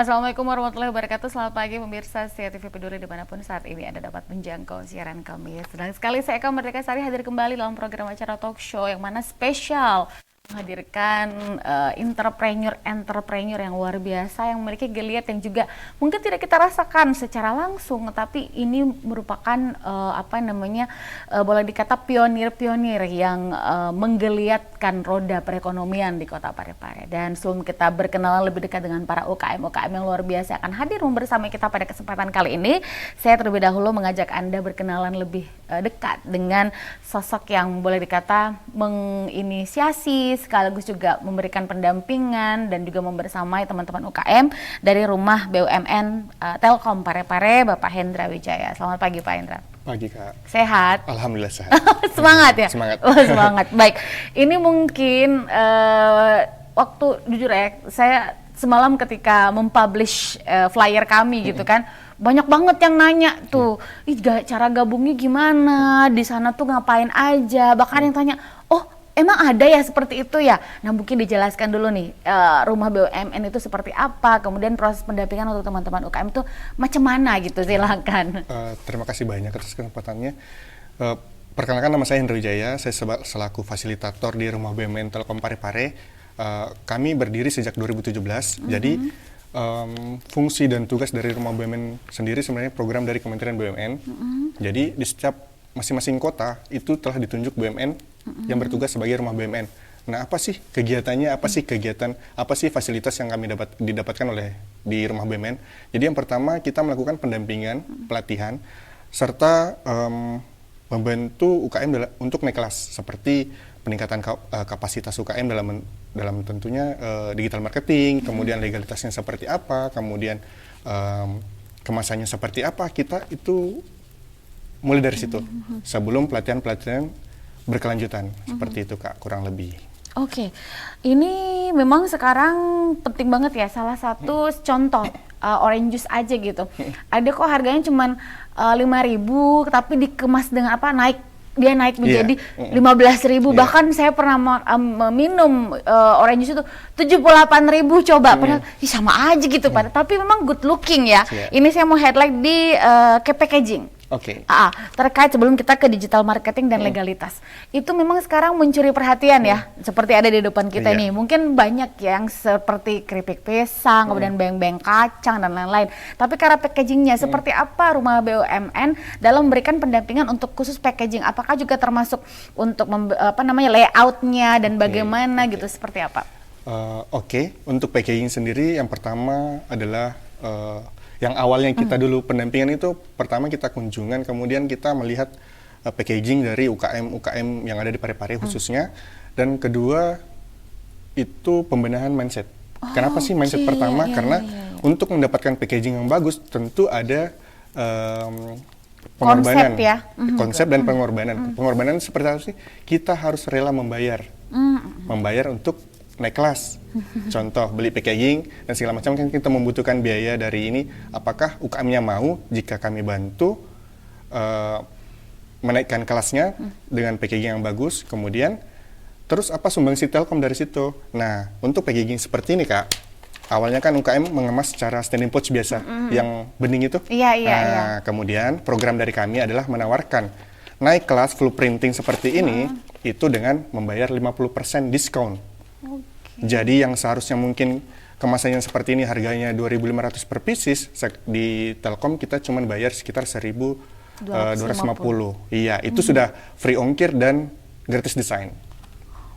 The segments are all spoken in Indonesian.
Assalamualaikum warahmatullahi wabarakatuh. Selamat pagi pemirsa Setia TV Peduli dimanapun saat ini Anda dapat menjangkau siaran kami. Senang sekali saya Eka Merdeka Sari hadir kembali dalam program acara talk show yang mana spesial menghadirkan entrepreneur yang luar biasa yang memiliki geliat yang juga mungkin tidak kita rasakan secara langsung, tapi ini merupakan boleh dikata pionir-pionir yang menggeliatkan roda perekonomian di Kota Parepare. Dan sebelum kita berkenalan lebih dekat dengan para UKM yang luar biasa akan hadir bersama kita pada kesempatan kali ini, saya terlebih dahulu mengajak Anda berkenalan lebih dekat dengan sosok yang boleh dikata menginisiasi sekaligus juga memberikan pendampingan dan juga membersamai teman-teman UKM dari Rumah BUMN Telkom Parepare, Bapak Hendra Wijaya. Selamat pagi Pak Hendra. Pagi Kak. Sehat? Alhamdulillah sehat. Semangat ya? Semangat. Oh, semangat. Baik, ini mungkin waktu jujur ya, saya semalam ketika mempublish flyer kami gitu kan, banyak banget yang nanya tuh, cara gabungnya gimana, di sana tuh ngapain aja, bahkan yang tanya, oh emang ada ya seperti itu ya? Nah mungkin dijelaskan dulu nih, Rumah BUMN itu seperti apa, kemudian proses pendampingan untuk teman-teman UKM itu macam mana gitu, silakan. Terima kasih banyak atas kesempatannya. Perkenalkan nama saya Hendra Wijaya, saya selaku fasilitator di Rumah BUMN Telkom Parepare. Kami berdiri sejak 2017, jadi fungsi dan tugas dari Rumah BUMN sendiri sebenarnya program dari Kementerian BUMN. Jadi di setiap masing-masing kota itu telah ditunjuk BUMN yang bertugas sebagai Rumah BUMN. Nah, apa sih kegiatannya, apa sih fasilitas yang kami didapatkan oleh di Rumah BUMN? Jadi yang pertama kita melakukan pendampingan, pelatihan, serta membantu UKM untuk naik kelas, seperti peningkatan kapasitas UKM dalam tentunya digital marketing, kemudian legalitasnya seperti apa, kemudian kemasannya seperti apa, kita itu mulai dari situ sebelum pelatihan berkelanjutan. Seperti itu Kak, kurang lebih. Oke, ini memang sekarang penting banget ya, salah satu contoh orange juice aja gitu. Ada kok harganya cuman 5.000 tapi dikemas dengan apa, dia naik menjadi 15.000. Bahkan saya pernah minum orange juice itu 78.000 coba, padahal sama aja gitu tapi memang good looking ya. Ini saya mau highlight di packaging. Oke. Terkait sebelum kita ke digital marketing dan legalitas, itu memang sekarang mencuri perhatian ya, seperti ada di depan kita nih. Mungkin banyak yang seperti keripik pisang, kemudian beng-beng kacang dan lain-lain. Tapi karena packagingnya, seperti apa Rumah BUMN dalam memberikan pendampingan untuk khusus packaging? Apakah juga termasuk untuk layoutnya dan bagaimana gitu, seperti apa? Untuk packaging sendiri yang pertama adalah yang awalnya kita dulu pendampingan itu, pertama kita kunjungan, kemudian kita melihat packaging dari UKM yang ada di Parepare khususnya, dan kedua itu pembenahan mindset. Kenapa sih mindset pertama? Karena untuk mendapatkan packaging yang bagus tentu ada pengorbanan, konsep dan pengorbanan. Pengorbanan seperti apa sih? Kita harus rela membayar untuk naik kelas. Contoh, beli packaging dan segala macam, kan kita membutuhkan biaya dari ini. Apakah UKM-nya mau jika kami bantu menaikkan kelasnya dengan packaging yang bagus, kemudian terus apa sumbangsi Telkom dari situ. Nah, untuk packaging seperti ini Kak, awalnya kan UKM mengemas secara standing pouch biasa, yang bening itu. Kemudian program dari kami adalah menawarkan naik kelas full printing seperti ini, itu dengan membayar 50% diskon. Jadi yang seharusnya mungkin kemasannya seperti ini harganya 2.500 per pieces, di Telkom kita cuma bayar sekitar 1.250. Iya, itu sudah free ongkir dan gratis desain.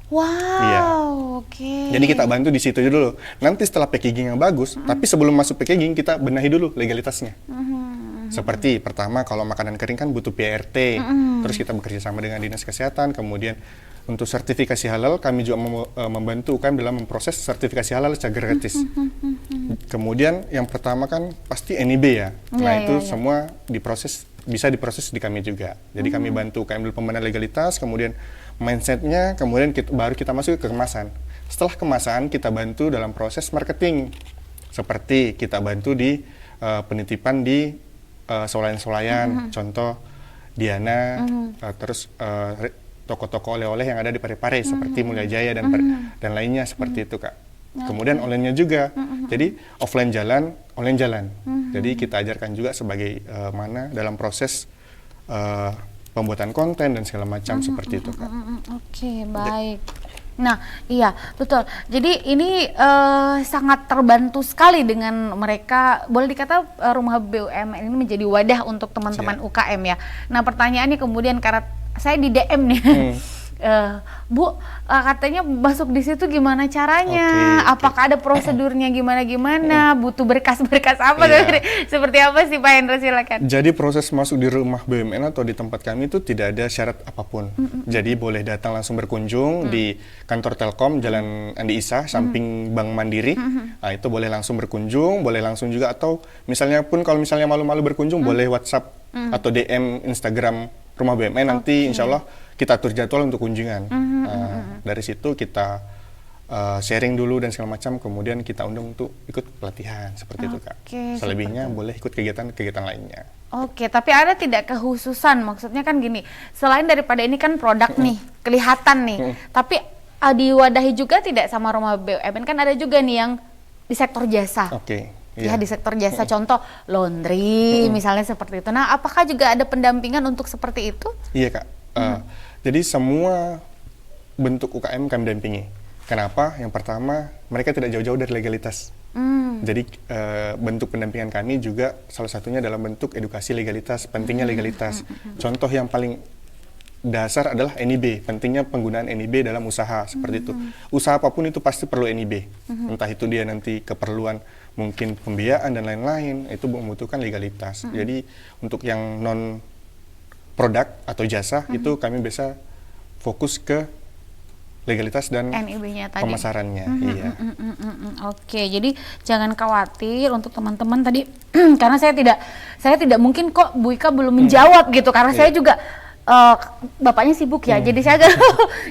Wow, Jadi kita bantu di situ dulu. Nanti setelah packaging yang bagus, tapi sebelum masuk packaging kita benahi dulu legalitasnya. Seperti pertama, kalau makanan kering kan butuh PRT, terus kita bekerja sama dengan Dinas Kesehatan, kemudian untuk sertifikasi halal kami juga membantu UKM dalam memproses sertifikasi halal secara gratis. Kemudian yang pertama kan pasti NIB ya. Itu semua bisa diproses di kami juga. Jadi kami bantu UKM dulu pembenahan legalitas, kemudian mindsetnya, kemudian baru kita masuk ke kemasan. Setelah kemasan kita bantu dalam proses marketing. Seperti kita bantu di penitipan di solayan-solayan, contoh Diana, terus toko-toko oleh-oleh yang ada di Parepare seperti Mulia Jaya dan lainnya seperti itu Kak. Kemudian online-nya juga. Jadi offline jalan, online jalan. Jadi kita ajarkan juga sebagai mana dalam proses pembuatan konten dan segala macam seperti itu, Kak. Oke, baik. Nah, iya, betul. Jadi ini sangat terbantu sekali dengan mereka, boleh dikata Rumah BUMN ini menjadi wadah untuk teman-teman UKM ya. Nah, pertanyaannya kemudian karena saya di DM nih. Bu, katanya masuk di situ gimana caranya? Apakah ada prosedurnya gimana? Butuh berkas-berkas apa? Seperti apa sih Pak Hendra, silakan. Jadi proses masuk di Rumah BUMN atau di tempat kami itu tidak ada syarat apapun. Jadi boleh datang langsung berkunjung di kantor Telkom Jalan Andi Isa samping Bank Mandiri. Nah, itu boleh langsung berkunjung, boleh langsung juga, atau misalnya pun kalau misalnya malu-malu berkunjung boleh WhatsApp atau DM Instagram Rumah BUMN, nanti insya Allah kita atur jadwal untuk kunjungan. Dari situ kita sharing dulu dan segala macam, kemudian kita undang untuk ikut pelatihan seperti itu, Kak. Selebihnya boleh ikut kegiatan-kegiatan lainnya. Oke, tapi ada tidak kehususan? Maksudnya kan gini, selain daripada ini kan produk nih, kelihatan nih, tapi diwadahi juga tidak sama Rumah BUMN, kan ada juga nih yang di sektor jasa. Ya, di sektor jasa, contoh laundry misalnya seperti itu. Nah, apakah juga ada pendampingan untuk seperti itu? Iya, Kak. Jadi semua bentuk UKM kami dampingi. Kenapa? Yang pertama, mereka tidak jauh-jauh dari legalitas. Jadi bentuk pendampingan kami juga salah satunya dalam bentuk edukasi legalitas, pentingnya legalitas. Contoh yang paling dasar adalah NIB, pentingnya penggunaan NIB dalam usaha seperti itu. Usaha apapun itu pasti perlu NIB. Entah itu dia nanti keperluan mungkin pembiayaan dan lain-lain, itu membutuhkan legalitas. Jadi untuk yang non produk atau jasa itu kami bisa fokus ke legalitas dan NIB-nya tadi, pemasarannya. Oke, jadi jangan khawatir untuk teman-teman tadi karena saya tidak mungkin kok Bu Ika belum menjawab gitu, karena saya juga bapaknya sibuk ya, jadi saya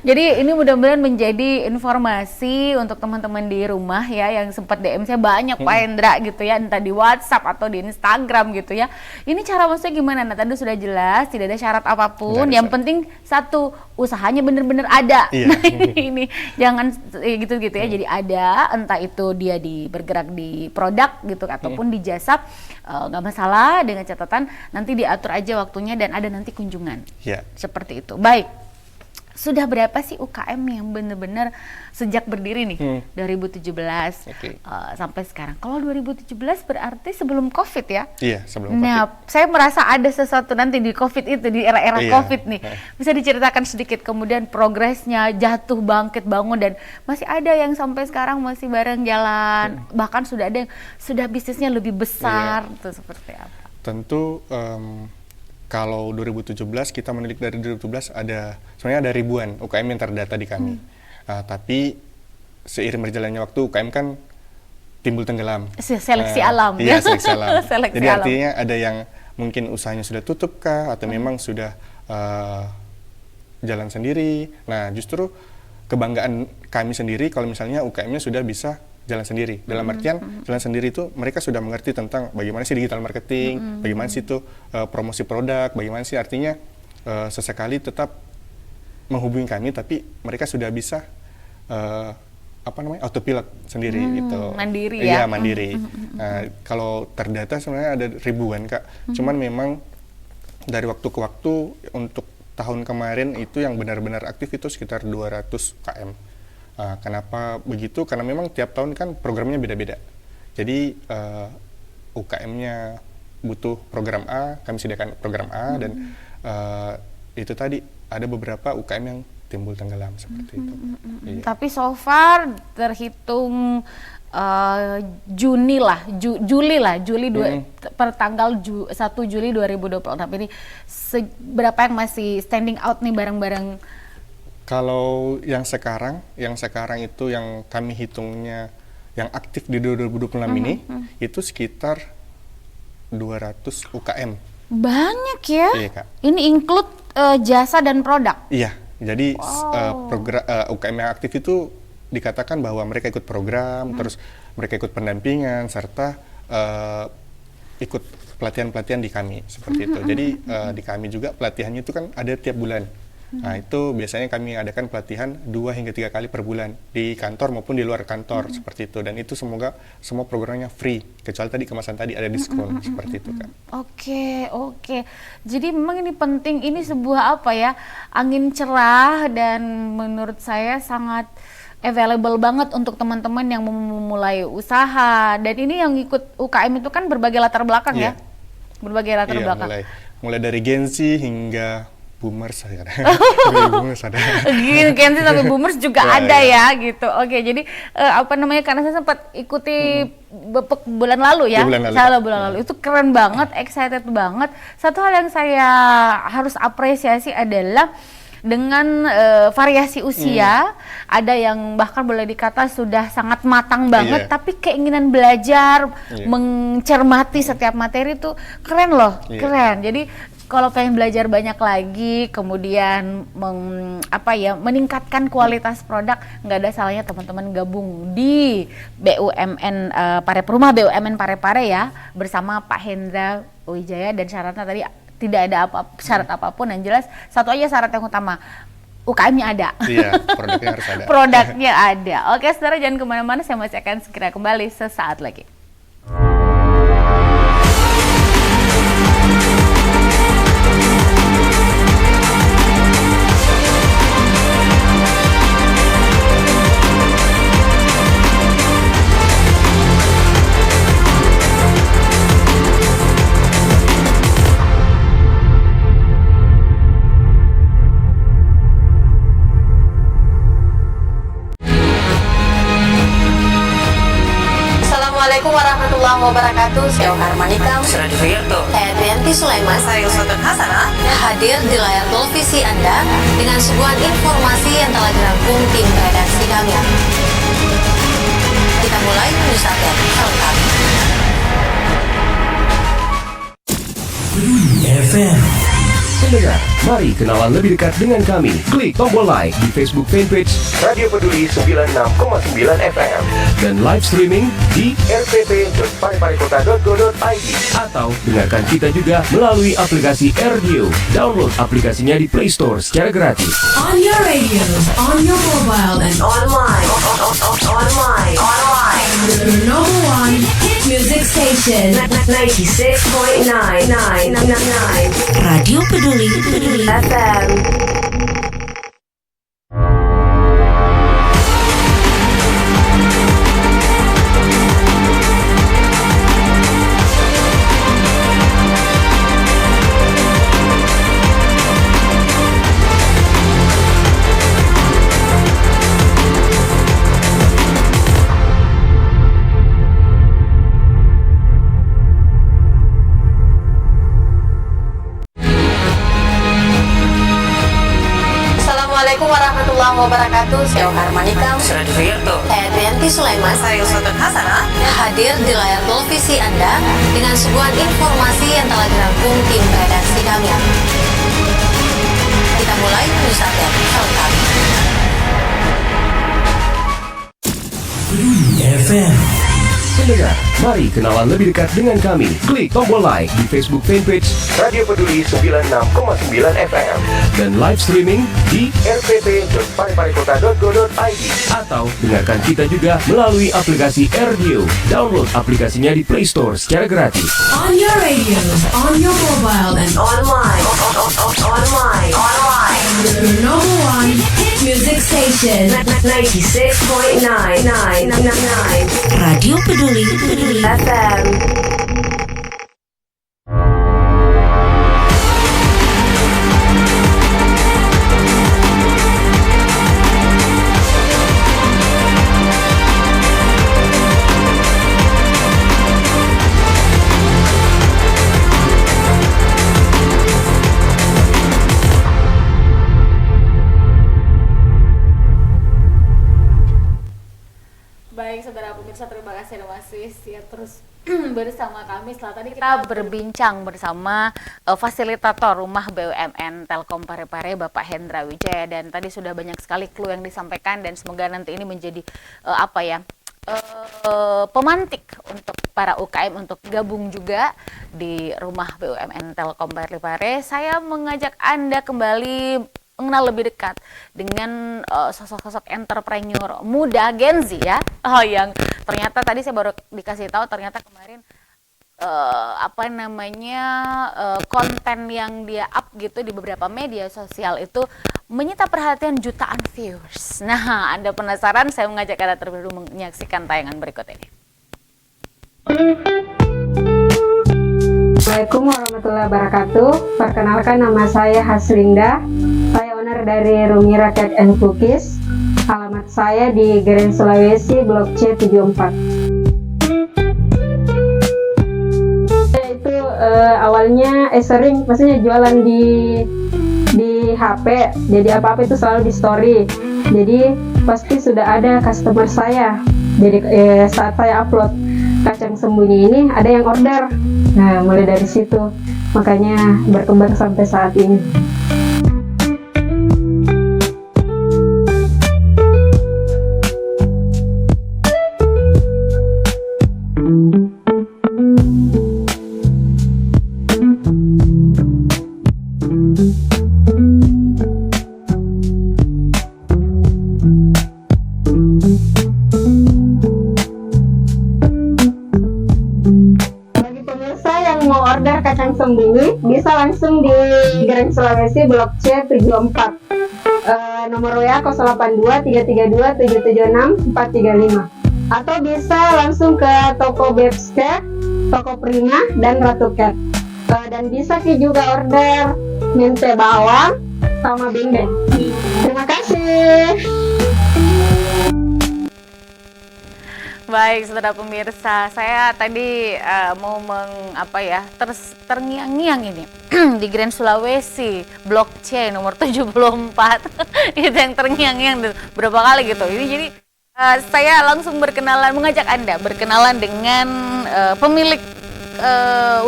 jadi ini mudah-mudahan menjadi informasi untuk teman-teman di rumah ya, yang sempat DM saya banyak Pak Hendra gitu ya, entah di WhatsApp atau di Instagram gitu ya. Ini cara maksudnya gimana? Nah, tadi sudah jelas, tidak ada syarat apapun, yang penting satu, usahanya bener-bener ada. Nah, ini jangan gitu-gitu ya, jadi ada, entah itu dia bergerak di produk gitu ataupun di jasa, nggak masalah, dengan catatan nanti diatur aja waktunya dan ada nanti kunjungan. Seperti itu. Baik, sudah berapa sih UKM yang benar-benar sejak berdiri nih 2017 sampai sekarang? Kalau 2017 berarti sebelum COVID ya? Iya, sebelum COVID. Nah, saya merasa ada sesuatu nanti di COVID itu, di era-era COVID nih. Bisa diceritakan sedikit kemudian progresnya, jatuh, bangkit, bangun, dan masih ada yang sampai sekarang masih bareng jalan, bahkan sudah ada yang sudah bisnisnya lebih besar, itu seperti apa? Tentu kalau 2017 kita menilik dari 2017 sebenarnya ada ribuan UKM yang terdata di kami. Tapi seiring berjalannya waktu UKM kan timbul tenggelam. Seleksi alam. Iya, seleksi alam. Jadi alam. artinya ada yang mungkin usahanya sudah tutup kah, atau memang sudah jalan sendiri. Nah, justru kebanggaan kami sendiri kalau misalnya UKM-nya sudah bisa jalan sendiri. Dalam artian jalan sendiri itu mereka sudah mengerti tentang bagaimana sih digital marketing, bagaimana sih itu promosi produk, bagaimana sih artinya sesekali tetap menghubungi kami, tapi mereka sudah bisa autopilot sendiri gitu. Mandiri Iya, ya. mandiri. Nah, kalau terdata sebenarnya ada ribuan, Kak. Cuman memang dari waktu ke waktu untuk tahun kemarin itu yang benar-benar aktif itu sekitar 200 UKM. Kenapa begitu? Karena memang tiap tahun kan programnya beda-beda. Jadi UKM-nya butuh program A, kami sediakan program A, dan itu tadi ada beberapa UKM yang timbul tenggelam seperti itu. Tapi so far terhitung Juli per tanggal 1 Juli 2020. Tapi ini berapa yang masih standing out nih barang-barang? Kalau yang sekarang itu yang kami hitungnya yang aktif di 2026 ini itu sekitar 200 UKM. Banyak ya? Iya, Kak. Ini include jasa dan produk? Iya, jadi UKM yang aktif itu dikatakan bahwa mereka ikut program, terus mereka ikut pendampingan, serta ikut pelatihan-pelatihan di kami, seperti itu. Jadi di kami juga pelatihannya itu kan ada tiap bulan. Nah, itu biasanya kami adakan pelatihan 2 hingga 3 kali per bulan di kantor maupun di luar kantor seperti itu. Dan itu semoga semua programnya free, kecuali tadi kemasan tadi ada diskon seperti itu, Kak. Oke, oke. Jadi memang ini penting, ini sebuah apa ya, angin cerah dan menurut saya sangat available banget untuk teman-teman yang mau memulai usaha. Dan ini yang ikut UKM itu kan berbagai latar belakang ya? Iya. Berbagai latar Iya, belakang. mulai dari Gen Z hingga boomers ada. Dari boomers ada. Gen Z sampai boomers juga Ya, ada ya. ya gitu. Oke, jadi apa namanya, karena saya sempat ikuti bulan lalu ya, Iya, bulan lalu. bulan lalu itu keren banget, excited banget. Satu hal yang saya harus apresiasi adalah dengan variasi usia, ada yang bahkan boleh dikata sudah sangat matang banget, Iya. tapi keinginan belajar, Iya. mencermati setiap materi itu keren loh, Iya. keren. Jadi kalau pengen belajar banyak lagi, kemudian meningkatkan kualitas produk, nggak ada salahnya teman-teman gabung di BUMN Rumah BUMN Parepare ya, bersama Pak Hendra Wijaya. Dan syaratnya tadi tidak ada syarat apapun, yang jelas satu aja syarat yang utama, UKM-nya ada. Iya, produknya harus ada. Produknya ada. Oke, saudara, jangan kemana-mana, saya masih akan segera kembali sesaat lagi. Assalamualaikum warahmatullahi wabarakatuh. Saya Harmanikam, Saya Divrianto. saya Trianti Sulaiman. Saya Sultan Hasanah. Hadir di layar televisi Anda dengan sebuah informasi yang telah dirangkum tim redaksi kami. Kita mulai news update selengkap. FM. Pendengar, mari kenalan lebih dekat dengan kami. Klik tombol like di Facebook fanpage Radio Peduli 96,9 FM dan live streaming di rpp.pareparekota.go.id atau dengarkan kita juga melalui aplikasi RDio. Download aplikasinya di Play Store secara gratis. On your radio, on your mobile, and online. Online. The number one hit music station. 96.9. Radio Peduli FM. Assalamualaikum warahmatullahi wabarakatuh. Saya Harmanikam, Saya Divrianto. saya Trianti Sulaiman. Saya Sultan Hasanah. Hadir di layar televisi Anda dengan sebuah informasi yang telah dirangkum tim redaksi kami. Kita mulai news update selengkap. FM. Pendengar, mari kenalan lebih dekat dengan kami. Klik tombol like di Facebook fanpage Radio Peduli 96,9 FM dan live streaming di rpp.pareparekota.go.id atau dengarkan kita juga melalui aplikasi RDio. Download aplikasinya di Play Store secara gratis. On your radio, on your mobile, and online. The number one hit music station. 96.9. Radio Peduli FM. Baik, saudara pemirsa, terima kasih Anda masih setia terus bersama kami. Setelah tadi kita berbincang bersama fasilitator Rumah BUMN Telkom Parepare, Bapak Hendra Wijaya, dan tadi sudah banyak sekali clue yang disampaikan, dan semoga nanti ini menjadi pemantik untuk para UKM untuk gabung juga di Rumah BUMN Telkom Parepare. Saya mengajak Anda kembali mengenal lebih dekat dengan sosok-sosok entrepreneur muda Gen Z ya, yang ternyata tadi saya baru dikasih tahu ternyata kemarin konten yang dia up gitu di beberapa media sosial itu menyita perhatian jutaan viewers. Nah, Anda penasaran? Saya mengajak Anda terlebih dahulu menyaksikan tayangan berikut ini. Assalamualaikum warahmatullahi wabarakatuh. Perkenalkan, nama saya Haslinda. Saya owner dari Rumira Cake and Cookies. Alamat saya di Grand Sulawesi, Blok C 74. Itu awalnya sering, maksudnya jualan di HP. Jadi apa-apa itu selalu di story. Jadi pasti sudah ada customer saya. Jadi saat saya upload kacang sembunyi ini ada yang order. Nah, mulai dari situ makanya berkembang sampai saat ini. Order kacang sembunyi bisa langsung di Grand Sulawesi Blok C 74, nomor WA 082 332 776 435, atau bisa langsung ke toko Babes Cake, toko Prima dan Ratu Cake, dan bisa juga order mente bawang sama beng-beng. Terima kasih. Baik, saudara pemirsa, saya tadi mau terngiang-ngiang ini di Grand Sulawesi, Blok C nomor 74. Itu yang terngiang-ngiang berapa kali gitu. Ini jadi saya langsung mengajak Anda berkenalan dengan pemilik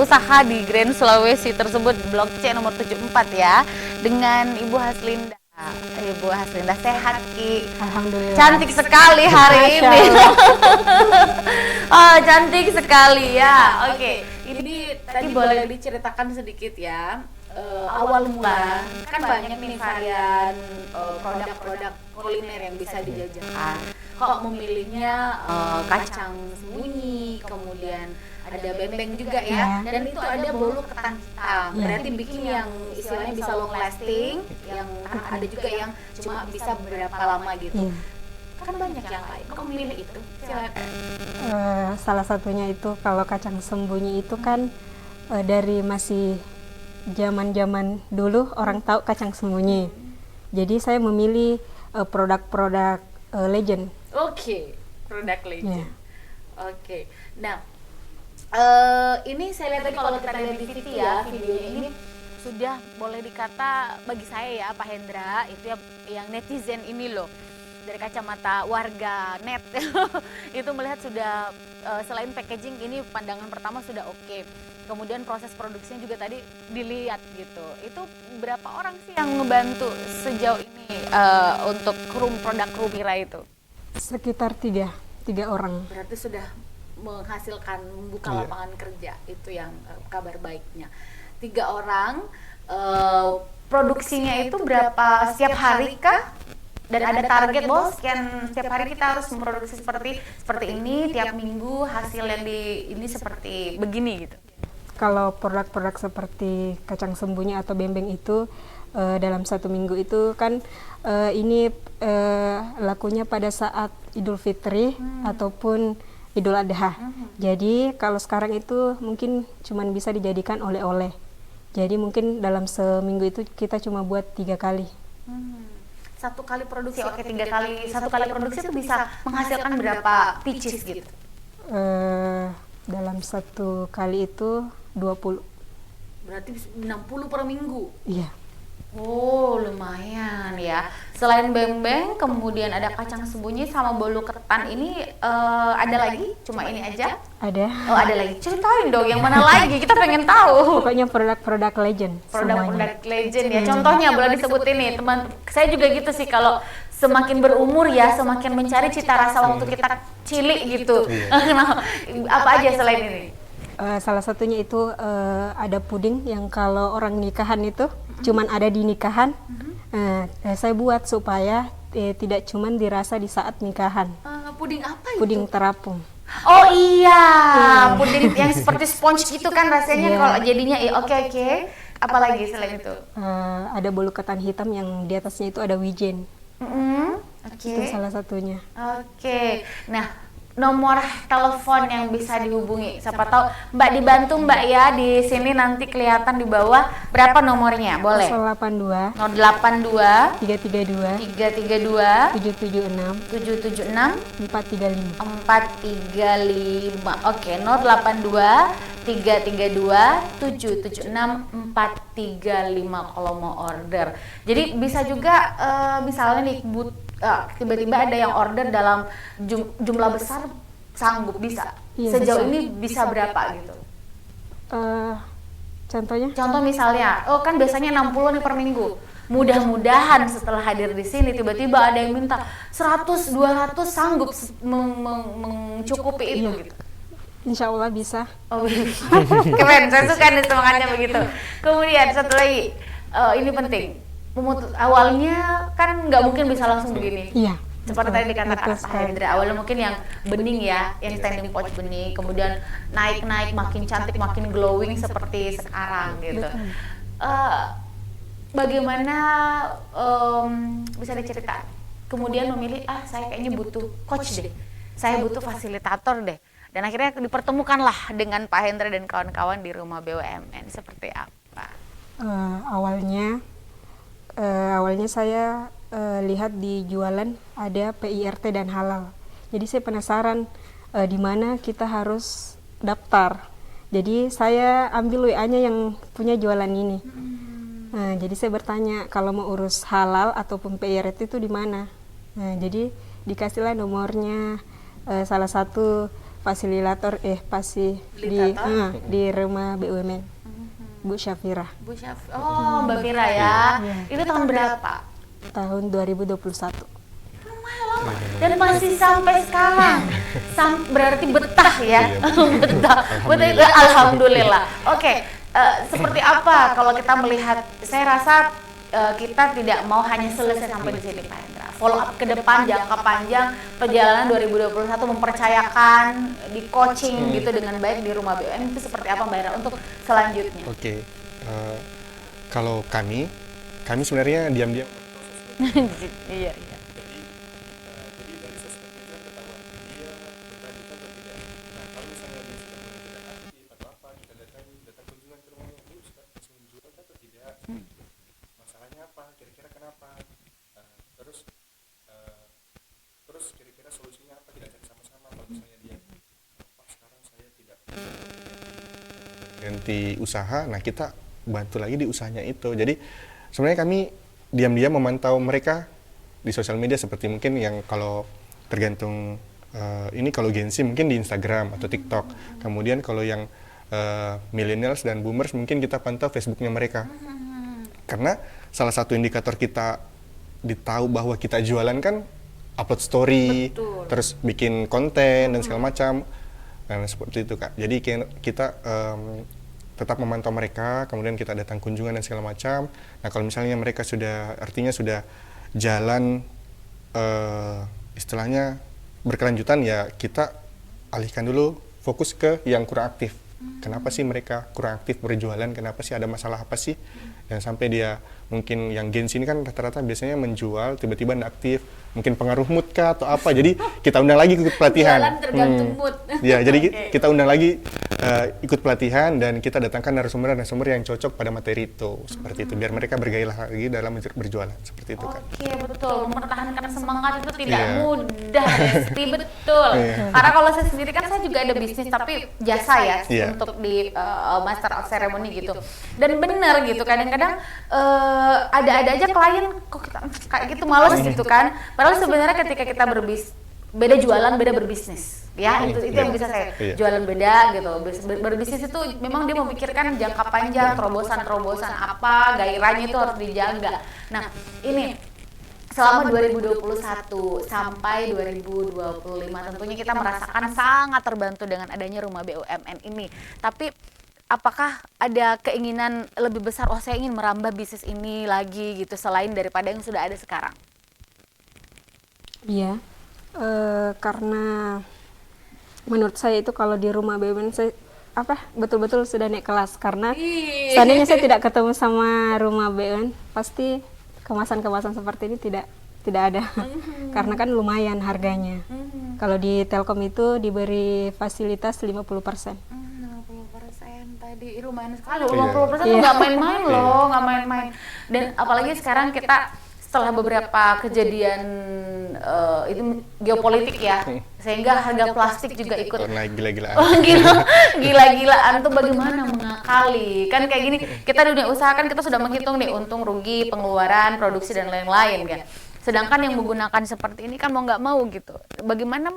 usaha di Grand Sulawesi tersebut, Blok C nomor 74 ya, dengan Ibu Haslinda. Ibu Haslinda, sehat Ki? Alhamdulillah. Cantik sekali hari ini. Oh, cantik sekali ya. Oke, ini tadi boleh diceritakan sedikit ya. Awal mula kan banyak nih varian produk-produk kuliner yang bisa dijajakan. Kok memilihnya kacang sembunyi, kemudian ada beng-beng juga ya, dan itu ada bolu ketan hitam. Berarti bikin yang istilahnya bisa long lasting, yang ada juga yang cuma bisa beberapa lama gitu. Kan banyak yang lain. Kok memilih itu? Silakan. Salah satunya itu kalau kacang sembunyi itu kan dari masih zaman-zaman dulu orang tahu kacang sembunyi. Jadi saya memilih produk-produk legend. Oke, produk legend. Oke. Nah, ini saya lihat tadi kalau kita lihat di VT ya, videonya ini sudah boleh dikata bagi saya ya Pak Hendra, itu ya yang netizen ini loh, dari kacamata warga net itu melihat sudah selain packaging ini pandangan pertama sudah oke. Kemudian proses produksinya juga tadi dilihat gitu. Itu berapa orang sih yang ngebantu sejauh ini untuk produk Rumira itu? Sekitar tiga orang. Berarti sudah menghasilkan, membuka lapangan kerja, itu yang kabar baiknya. 3 orang, produksinya itu berapa setiap hari kah? Dan ada target bahwa sekian setiap hari kita harus memproduksi seperti ini, tiap minggu hasil yang ini seperti begini gitu. Kalau produk-produk seperti kacang sembunyi atau beng-beng itu dalam 1 minggu itu kan ini lakunya pada saat Idul Fitri ataupun Idul Adha. Jadi kalau sekarang itu mungkin cuma bisa dijadikan oleh-oleh. Jadi mungkin dalam seminggu itu kita cuma buat 3 kali. 1 kali produksi, oke 3 kali. 1 kali produksi itu bisa menghasilkan berapa pieces gitu? Dalam 1 kali itu 20. Berarti 60 per minggu? Iya. Oh, lumayan ya. Selain beng-beng, kemudian ada kacang sembunyi sama bolu ketan ini, ada lagi? Cuma ini aja? Ada. Oh, ada lagi. Ceritain dong, yang mana lagi? Kita pengen tahu. Pokoknya produk-produk legend. Produk-produk legend ya. Contohnya boleh disebutin nih, teman. Saya juga gitu sih, kalau semakin berumur ya, semakin mencari cita rasa waktu kita cilik gitu. Apa aja selain ini? Salah satunya itu ada puding yang kalau orang nikahan itu cuman ada di nikahan. Saya buat supaya tidak cuman dirasa di saat nikahan. Puding apa itu? Puding terapung. Oh iya, puding yang seperti sponge gitu kan rasanya kalau jadinya. Oke. Apalagi selain itu? Ada bolu ketan hitam yang di atasnya itu ada wijen. Itu salah satunya. Oke. Nah, nomor telepon yang bisa dihubungi. Siapa tahu Mbak dibantu Mbak ya, di sini nanti kelihatan di bawah berapa nomornya. Boleh? 082 082 332 332 776 776 435. 435. Oke, 082 332 776 435 kalau mau order. Jadi bisa juga misalnya nih tiba-tiba ada yang order dalam jumlah besar, sanggup bisa. Iya, Sejauh bisa. ini bisa berapa gitu? Contohnya? Contoh misalnya, kan biasanya 60 nih per minggu. Mudah-mudahan setelah hadir di sini tiba-tiba ada yang minta 100, 200 sanggup mencukupi itu gitu. Insya Allah bisa. Oh, keren, saya suka nih semangatnya begitu. Kemudian satu lagi, ini penting. Awalnya kan nggak mungkin bisa langsung begini. Iya. Seperti tadi dikatakan Pak Hendra, awalnya mungkin yang bening ya, yang standing pouch bening, kemudian naik makin cantik, makin glowing seperti sekarang gitu. Bagaimana bisa diceritakan? Kemudian memilih, saya kayaknya butuh coach deh, saya butuh fasilitator deh. Dan akhirnya dipertemukanlah dengan Pak Hendra dan kawan-kawan di Rumah BUMN. Seperti apa? Awalnya saya lihat di jualan ada PIRT dan halal. Jadi saya penasaran di mana kita harus daftar. Jadi saya ambil WA-nya yang punya jualan ini. Jadi saya bertanya kalau mau urus halal ataupun PIRT itu di mana. Jadi dikasihlah nomornya salah satu fasilitator di Rumah BUMN, Bu Syafira. Oh, Mbak Fira ya. Itu tahun berapa? Tahun 2021. Lumayan lama. Dan masih sampai sekarang. Berarti betah ya. Betah. Alhamdulillah. Oke, seperti apa kalau kita melihat? Saya rasa kita tidak mau hanya selesai sampai di sini, Pak Hendra. Follow up ke depan, jangka panjang perjalanan 2021 mempercayakan di coaching gitu dengan baik di Rumah BUMN itu seperti apa, Mbak Hendra, untuk selanjutnya? Oke, kalau kami sebenarnya diam-diam. Iya. Jadi dari sosmed kita ketahuan dia berkelanjutan atau tidak. Nah, kalau misalnya dia sudah menunjukkan aktif atau apa, kita datang kunjungan ke rumahnya, ini sudah menjual atau tidak? Masalahnya apa? Kira-kira kenapa? Terus kira-kira solusinya apa? Kita cari sama-sama. Kalau misalnya dia, Pak, sekarang saya tidak ganti usaha, nah kita bantu lagi di usahanya itu. Jadi sebenarnya kami diam-diam memantau mereka di sosial media, seperti mungkin yang kalau tergantung ini kalau Gen Z mungkin di Instagram atau TikTok. Kemudian kalau yang millennials dan boomers mungkin kita pantau Facebooknya mereka. Karena salah satu indikator kita ditahu bahwa kita jualan kan upload story, terus bikin konten dan segala macam. Nah, seperti itu, Kak. Jadi kita tetap memantau mereka, kemudian kita datang kunjungan dan segala macam. Nah, kalau misalnya mereka sudah jalan istilahnya berkelanjutan, ya kita alihkan dulu fokus ke yang kurang aktif. Kenapa sih mereka kurang aktif berjualan? Kenapa sih, ada masalah apa sih? Dan sampai dia mungkin yang Gen Z ini kan rata-rata biasanya menjual tiba-tiba nggak aktif, mungkin pengaruh mood kah atau apa, jadi kita undang lagi ikut pelatihan. Jualan tergantung mood. Ya, jadi kita undang lagi ikut pelatihan dan kita datangkan narasumber yang cocok pada materi itu, seperti itu, biar mereka bergairah lagi dalam berjualan, seperti itu, kan. Oke, betul. Mempertahankan semangat itu tidak mudah, Resti, betul. Karena kalau saya sendiri kan saya juga ada bisnis tapi jasa ya, untuk di Master of Ceremony gitu. Dan benar gitu, kadang-kadang ada aja klien kok kita kayak gitu males gitu kan. Padahal sebenarnya ketika kita beda jualan, beda berbisnis. Ya, itu yang bisa saya jualan beda gitu. Berbisnis itu memang dia memikirkan jangka panjang, terobosan apa, gairahnya itu harus dijaga. Nah, ini selama 2021 sampai 2025 tentunya kita merasakan sangat terbantu dengan adanya Rumah BUMN ini. Tapi apakah ada keinginan lebih besar, oh saya ingin merambah bisnis ini lagi gitu selain daripada yang sudah ada sekarang? Iya, karena menurut saya itu kalau di rumah BUMN saya betul-betul sudah naik kelas, karena seandainya saya tidak ketemu sama rumah BUMN pasti kemasan-kemasan seperti ini tidak ada. Karena kan lumayan harganya. Kalau di Telkom itu diberi fasilitas 50%. 50% tadi lumayan sekali. 50% tuh nggak main-main loh, nggak main-main. Dan apalagi sekarang kita setelah beberapa kejadian itu geopolitik ya, sehingga harga plastik juga ikut naik gila-gilaan. Gila-gilaan tuh bagaimana mengakali? Kan kayak gini, kita di dunia usaha kan kita sudah menghitung nih untung rugi, pengeluaran, produksi dan lain-lain kan. Sedangkan yang menggunakan seperti ini kan mau nggak mau gitu. Bagaimana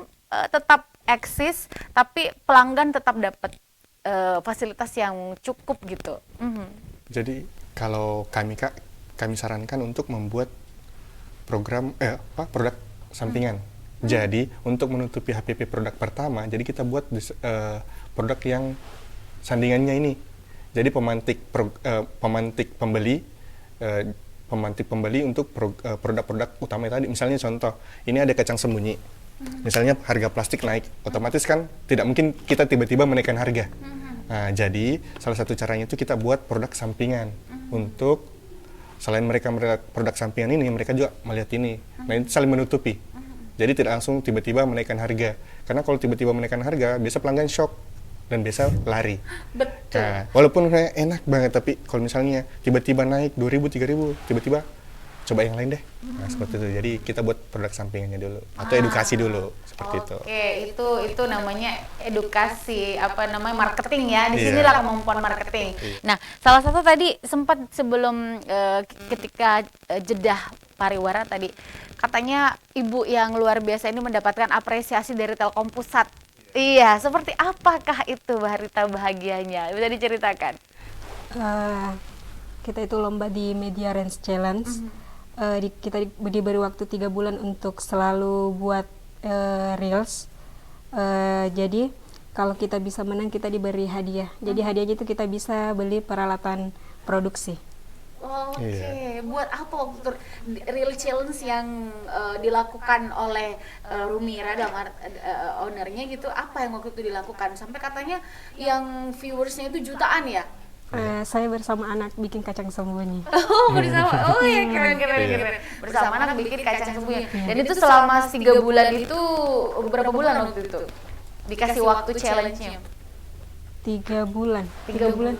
tetap eksis tapi pelanggan tetap dapat fasilitas yang cukup gitu. Jadi kalau kami sarankan untuk membuat program produk sampingan. Jadi untuk menutupi HPP produk pertama, jadi kita buat produk yang sandingannya ini. Jadi pemantik pembeli untuk produk-produk utama tadi. Misalnya contoh, ini ada kacang sembunyi. Misalnya harga plastik naik, otomatis kan tidak mungkin kita tiba-tiba menaikkan harga. Nah, jadi salah satu caranya itu kita buat produk sampingan untuk selain mereka produk sampingan ini, mereka juga melihat ini. Nah, itu saling menutupi. Jadi tidak langsung tiba-tiba menaikkan harga. Karena kalau tiba-tiba menaikkan harga, biasa pelanggan shock dan biasa lari. Betul. Nah, walaupun enak banget, tapi kalau misalnya tiba-tiba naik 2.000, 3.000, tiba-tiba coba yang lain deh. Nah, seperti itu. Jadi kita buat produk sampingannya dulu atau edukasi dulu seperti itu. Oke, itu namanya edukasi, marketing ya. Di sinilah kemampuan marketing. Nah, salah satu tadi sempat sebelum ketika jedah pariwara tadi katanya Ibu yang luar biasa ini mendapatkan apresiasi dari Telkom Pusat. Iya, seperti apakah itu Harita bahagianya? Bisa diceritakan? Kita itu lomba di Media Range Challenge. Kita diberi waktu 3 bulan untuk selalu buat reels. Jadi kalau kita bisa menang kita diberi hadiah. Jadi hadiahnya itu kita bisa beli peralatan produksi. Oke. Buat apa waktu itu real challenge yang dilakukan oleh Rumira dan ownernya gitu? Apa yang waktu itu dilakukan? Sampai katanya yang viewersnya itu jutaan ya? Saya bersama anak bikin kacang sembunyi. Bersama, keren. Bersama anak bikin kacang sembunyi. Dan itu selama 3 bulan itu berapa bulan waktu itu? Dikasih waktu challenge-nya? 3 bulan. 3 bulan.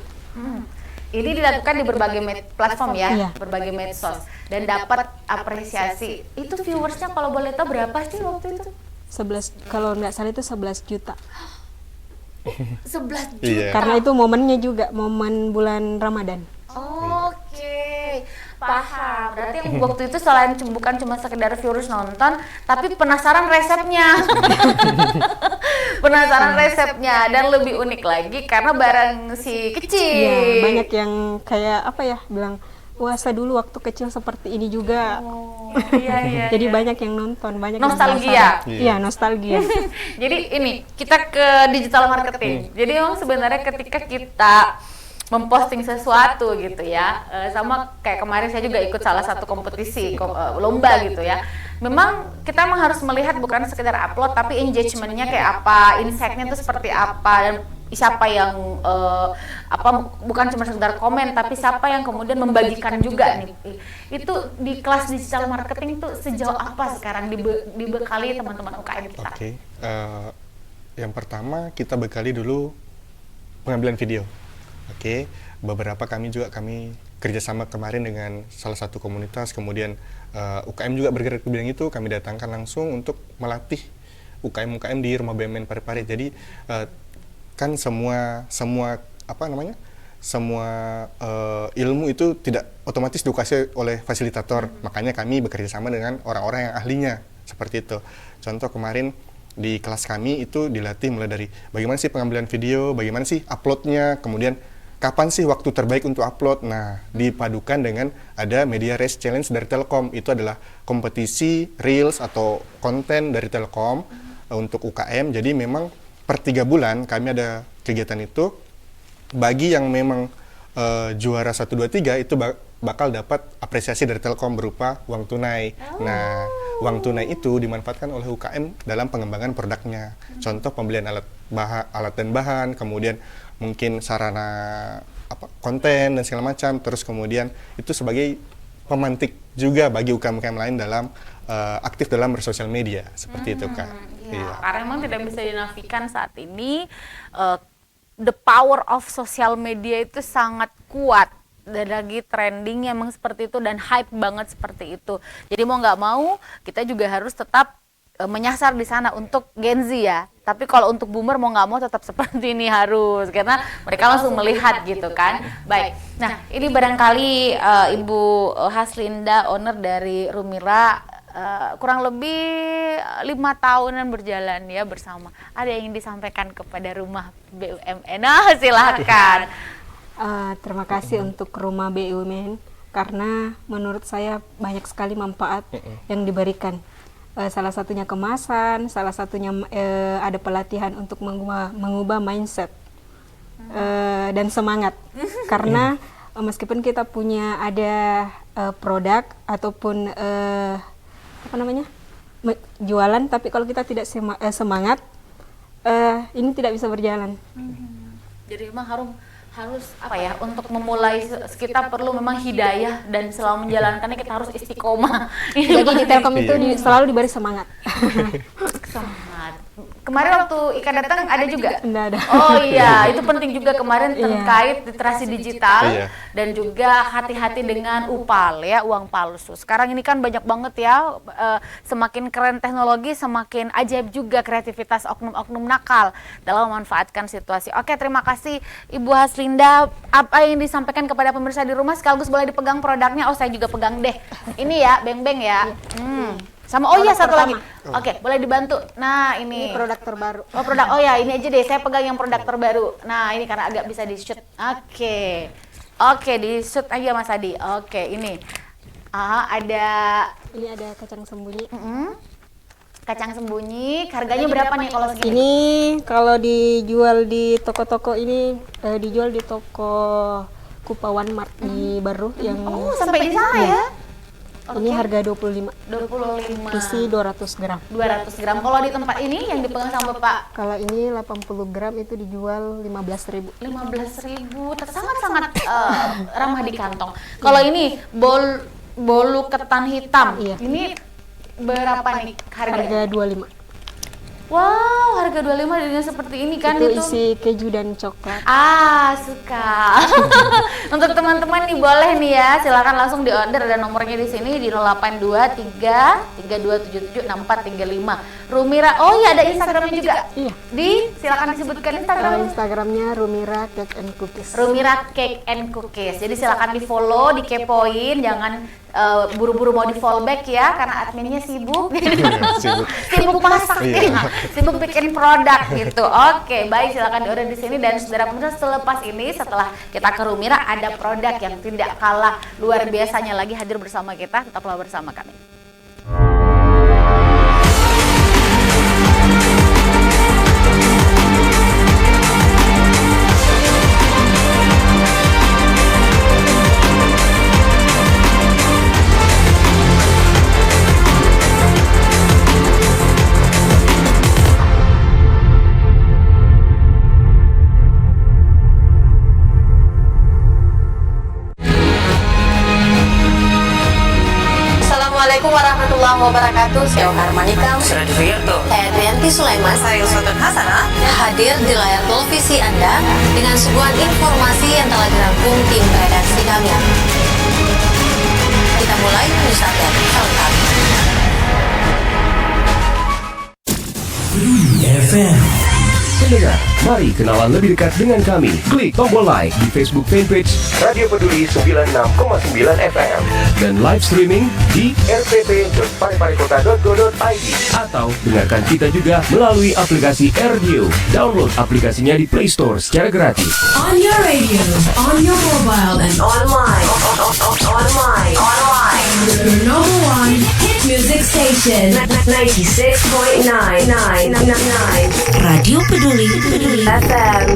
Ini dilakukan di berbagai platform ya, iya. Berbagai medsos. Dan dapat apresiasi. Itu viewersnya kalau boleh tahu berapa sih waktu itu? 11, kalau nggak salah itu 11 juta. 11 juta. Iya. Karena itu momennya juga momen bulan Ramadan. Oke, paham. Berarti yang waktu itu selain bukan cuma sekedar viewers nonton, tapi penasaran resepnya. Penasaran resepnya dan lebih unik lagi karena barang si kecil. Iya, banyak yang kayak bilang puasa dulu waktu kecil seperti ini juga. Iya. Jadi banyak yang nonton, banyak Nostalgia. Iya, nostalgia. Jadi ini kita ke digital marketing. Jadi memang sebenarnya ketika kita memposting sesuatu gitu ya, sama kayak kemarin saya juga ikut salah satu kompetisi lomba gitu ya. Memang kita harus melihat bukan sekedar upload tapi engagementnya kayak apa, insight-nya itu seperti apa, dan siapa yang bukan cuma sekedar komen tapi siapa yang kemudian membagikan juga nih. Itu di kelas digital marketing itu sejauh apa sekarang dibekali teman-teman UKM kita? Oke. Yang pertama kita bekali dulu pengambilan video. Oke, beberapa kami kerjasama kemarin dengan salah satu komunitas, kemudian UKM juga bergerak di bidang itu, kami datangkan langsung untuk melatih UKM di Rumah BUMN Parepare. Jadi kan semua ilmu itu tidak otomatis dikasih oleh fasilitator, makanya kami bekerja sama dengan orang-orang yang ahlinya seperti itu. Contoh kemarin di kelas kami itu dilatih mulai dari bagaimana sih pengambilan video, bagaimana sih uploadnya, kemudian kapan sih waktu terbaik untuk upload. Nah, dipadukan dengan ada Media Race Challenge dari Telkom. Itu adalah kompetisi reels atau konten dari Telkom untuk UKM. Jadi memang per 3 bulan kami ada kegiatan itu. bagi yang memang juara 1, 2, 3 itu bakal dapat apresiasi dari Telkom berupa uang tunai. Nah, uang tunai itu dimanfaatkan oleh UKM dalam pengembangan produknya. Contoh pembelian alat dan bahan, kemudian mungkin sarana konten dan segala macam. Terus kemudian itu sebagai pemantik juga bagi UKM-UKM lain dalam aktif dalam bersosial media seperti itu, Kak. Iya. Karena memang tidak bisa dinafikan saat ini the power of social media itu sangat kuat. Dan lagi trending emang seperti itu dan hype banget seperti itu. Jadi mau nggak mau kita juga harus tetap menyasar di sana untuk Gen Z ya. Tapi kalau untuk boomer mau nggak mau tetap seperti ini harus, karena mereka langsung melihat gitu kan. Baik. Nah ini barangkali Ibu Haslinda, owner dari Rumira, kurang lebih 5 tahunan berjalan ya bersama. Ada yang ingin disampaikan kepada Rumah BUMN? Nah silahkan. Terima kasih untuk Rumah BUMN karena menurut saya banyak sekali manfaat yang diberikan. Salah satunya kemasan, salah satunya ada pelatihan untuk mengubah mindset dan semangat. Karena meskipun kita punya ada produk ataupun jualan, tapi kalau kita tidak semangat, ini tidak bisa berjalan. Jadi memang harus untuk memulai kita perlu memang hidayah dan selama menjalankannya kita harus istiqomah. Jadi di Telkom itu selalu diberi semangat. Semangat. Kemarin waktu Ika datang ada juga? Tidak ada. Oh iya, itu penting juga kemarin terkait literasi digital dan juga hati-hati dengan UPAL ya, uang palsu. Sekarang ini kan banyak banget ya, semakin keren teknologi, semakin ajaib juga kreativitas oknum-oknum nakal dalam memanfaatkan situasi. Oke, terima kasih Ibu Haslinda. Apa yang disampaikan kepada pemirsa di rumah sekaligus boleh dipegang produknya? Oh, saya juga pegang deh. Ini ya, beng-beng ya. Sama satu lagi. Oke, boleh dibantu. Nah, ini produk terbaru. Oh, produk. Oh ya, ini aja deh. Saya pegang yang produk terbaru. Nah, ini karena agak bisa di-shoot. Oke. Oke, di-shoot aja Mas Adi. Oke, ini. Ada Ini ada kacang sembunyi. Kacang sembunyi. Harganya berapa nih kalau segini? Ini kalau dijual di toko-toko ini dijual di toko Kupawan Mart di Baru yang sampai di sana ya? Ini harga 25. Isi 200 gram. 200 gram. Kalau di tempat ini yang dipegang sama Bapak? Kalau ini 80 gram itu dijual 15.000. 15.000. Sangat-sangat ramah di kantong. Kalau ini bolu ketan hitam. Iya. Ini berapa nih harganya? Harga 25. Wow, harga 25 dengan seperti ini kan itu isi keju dan coklat. Suka. Untuk teman-teman nih boleh nih ya, silakan langsung di order, ada nomornya di sini di 0823 3277 6435. Rumira. Oh iya, ada Instagramnya juga. Iya. Silakan disebutkan Instagramnya Rumira Cake and Cookies. Rumira Cake and Cookies. Jadi silakan di-follow, dikepoin, jangan buru-buru mau di-follow back ya karena adminnya sibuk. Sibuk masak, sibuk bikin produk gitu. Oke, baik, silakan di order di sini. Dan saudara pemirsa, selepas ini setelah kita ke Rumira ada produk yang tidak kalah luar biasanya lagi hadir bersama kita. Tetaplah bersama kami. Assalamualaikum warahmatullahi wabarakatuh. Saya Harmanikam. Saya Devrianto. Saya Trianti Sulaiman. Saya Sultan Hasanah. Hadir di layar televisi Anda dengan sebuah informasi yang telah dirangkum tim redaksi kami. Kita mulai news update selengkap. FM. Pendengar, mari kenalan lebih dekat dengan kami. Klik tombol like di Facebook fanpage Radio Peduli 96,9 FM dan live streaming di rpp.pareparekota.go.id atau dengarkan kita juga melalui aplikasi AirDio. Download aplikasinya di Play Store secara gratis. On your radio, on your mobile, and Online. your number one hit music station. 96.9 Radio Peduli FM.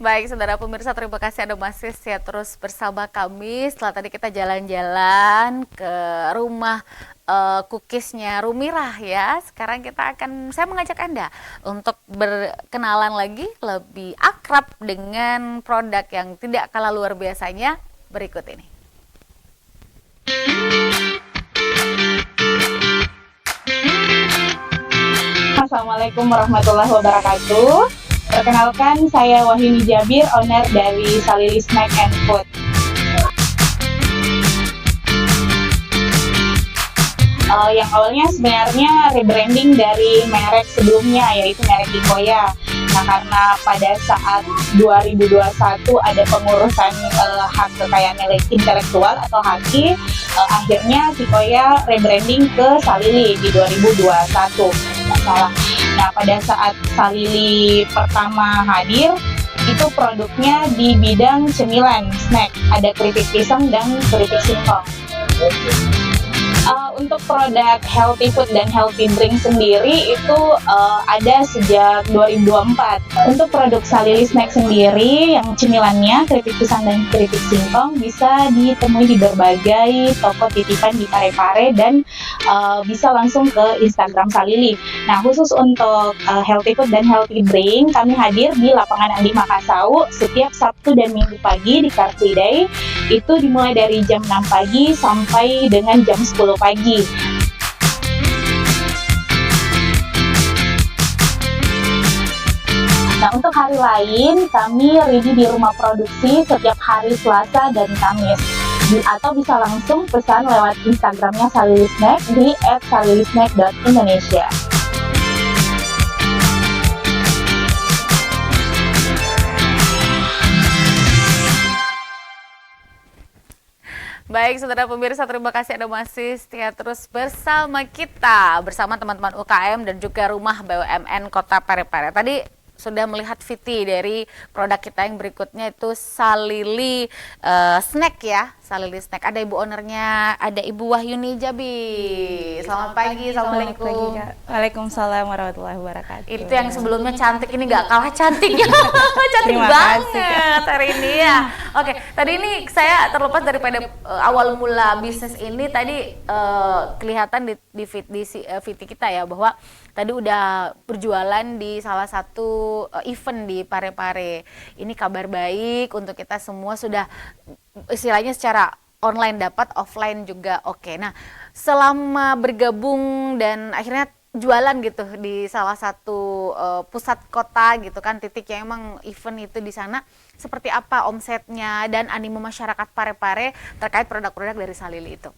Baik, saudara pemirsa, terima kasih Anda masih setia terus bersama kami. Setelah tadi kita jalan-jalan ke rumah cookiesnya Rumirah ya. Sekarang saya mengajak Anda untuk berkenalan lagi lebih akrab dengan produk yang tidak kalah luar biasanya berikut ini. Assalamualaikum warahmatullahi wabarakatuh. Perkenalkan, saya Wahyuni Jabir, owner dari Salili Snack and Food. Yang awalnya sebenarnya rebranding dari merek sebelumnya, yaitu merek Hikoya. Nah, karena pada saat 2021 ada pengurusan hak kekayaan intelektual atau HAKI, akhirnya Hikoya rebranding ke Salili di 2021. Nggak salah. Nah, pada saat Salili pertama hadir, itu produknya di bidang cemilan, snack. Ada keripik pisang dan keripik singkong. Untuk produk healthy food dan healthy drink sendiri itu ada sejak 2024. Untuk produk Salili Snack sendiri yang cemilannya keripik pisang dan keripik singkong bisa ditemui di berbagai toko titipan di Parepare dan bisa langsung ke Instagram Salili. Nah, khusus untuk healthy food dan healthy drink, kami hadir di lapangan Andi Makassau setiap Sabtu dan Minggu pagi di Car Free Day. Itu dimulai dari jam 6 pagi sampai dengan jam 10 pagi. Nah, untuk hari lain, kami ready di rumah produksi setiap hari Selasa dan Kamis. Atau bisa langsung pesan lewat Instagramnya Salili Snack di @salilisnack.indonesia. Baik, saudara pemirsa, terima kasih Anda masih setia terus bersama kita, bersama teman-teman UKM dan juga Rumah BUMN Kota Parepare. Tadi sudah melihat VT dari produk kita yang berikutnya itu Salili Snack ya, Salili Snack. Ada ibu ownernya, ada Ibu Wahyuni Jabir. Selamat pagi, Assalamualaikum. Waalaikumsalam warahmatullahi wabarakatuh. Itu yang sebelumnya cantik, ini nggak kalah cantiknya. Cantik Terima banget hari ini ya. Oke, tadi ini saya terlepas daripada awal mula bisnis ini, tadi kelihatan di VT kita ya, bahwa tadi udah berjualan di salah satu event di Parepare. Ini kabar baik untuk kita semua, sudah istilahnya secara online dapat, offline juga oke. Nah, selama bergabung dan akhirnya jualan gitu di salah satu pusat kota gitu kan, titik yang emang event itu di sana, seperti apa omsetnya dan animo masyarakat Parepare terkait produk-produk dari Salili itu?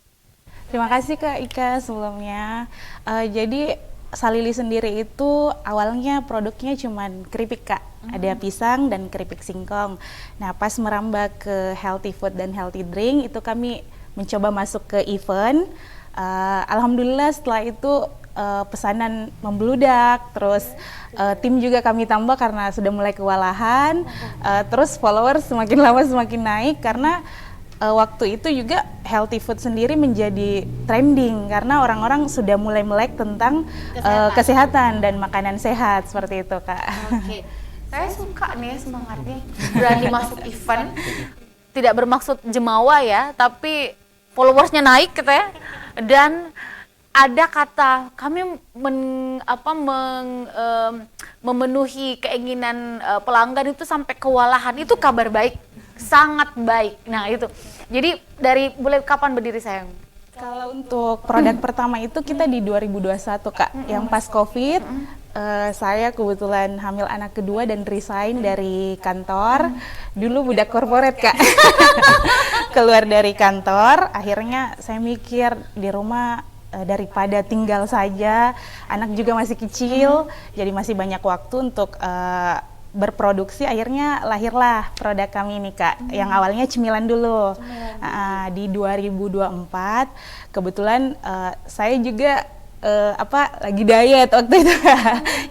Terima kasih Kak Ika sebelumnya. Jadi Salili sendiri itu awalnya produknya cuman keripik Kak, ada pisang dan keripik singkong. Nah, pas merambah ke healthy food dan healthy drink itu kami mencoba masuk ke event. Alhamdulillah setelah itu pesanan membludak, terus tim juga kami tambah karena sudah mulai kewalahan, terus followers semakin lama semakin naik karena waktu itu juga healthy food sendiri menjadi trending karena orang-orang sudah mulai melek tentang kesehatan dan makanan sehat seperti itu Kak. Oke, saya suka nih semangatnya, berani masuk event, tidak bermaksud jemawa ya, tapi followersnya naik gitu ya, dan ada kata kami memenuhi keinginan pelanggan itu sampai kewalahan, itu kabar baik, sangat baik. Nah itu, jadi dari mulai kapan berdiri sayang? Kalau untuk produk pertama itu kita di 2021 Kak, yang pas COVID. Saya kebetulan hamil anak kedua dan resign dari kantor. Dulu budak korporat Kak. Keluar dari kantor, akhirnya saya mikir di rumah daripada tinggal saja, anak juga masih kecil, jadi masih banyak waktu untuk berproduksi. Akhirnya lahirlah produk kami ini Kak, yang awalnya cemilan dulu. Di 2024 kebetulan saya juga lagi diet waktu itu.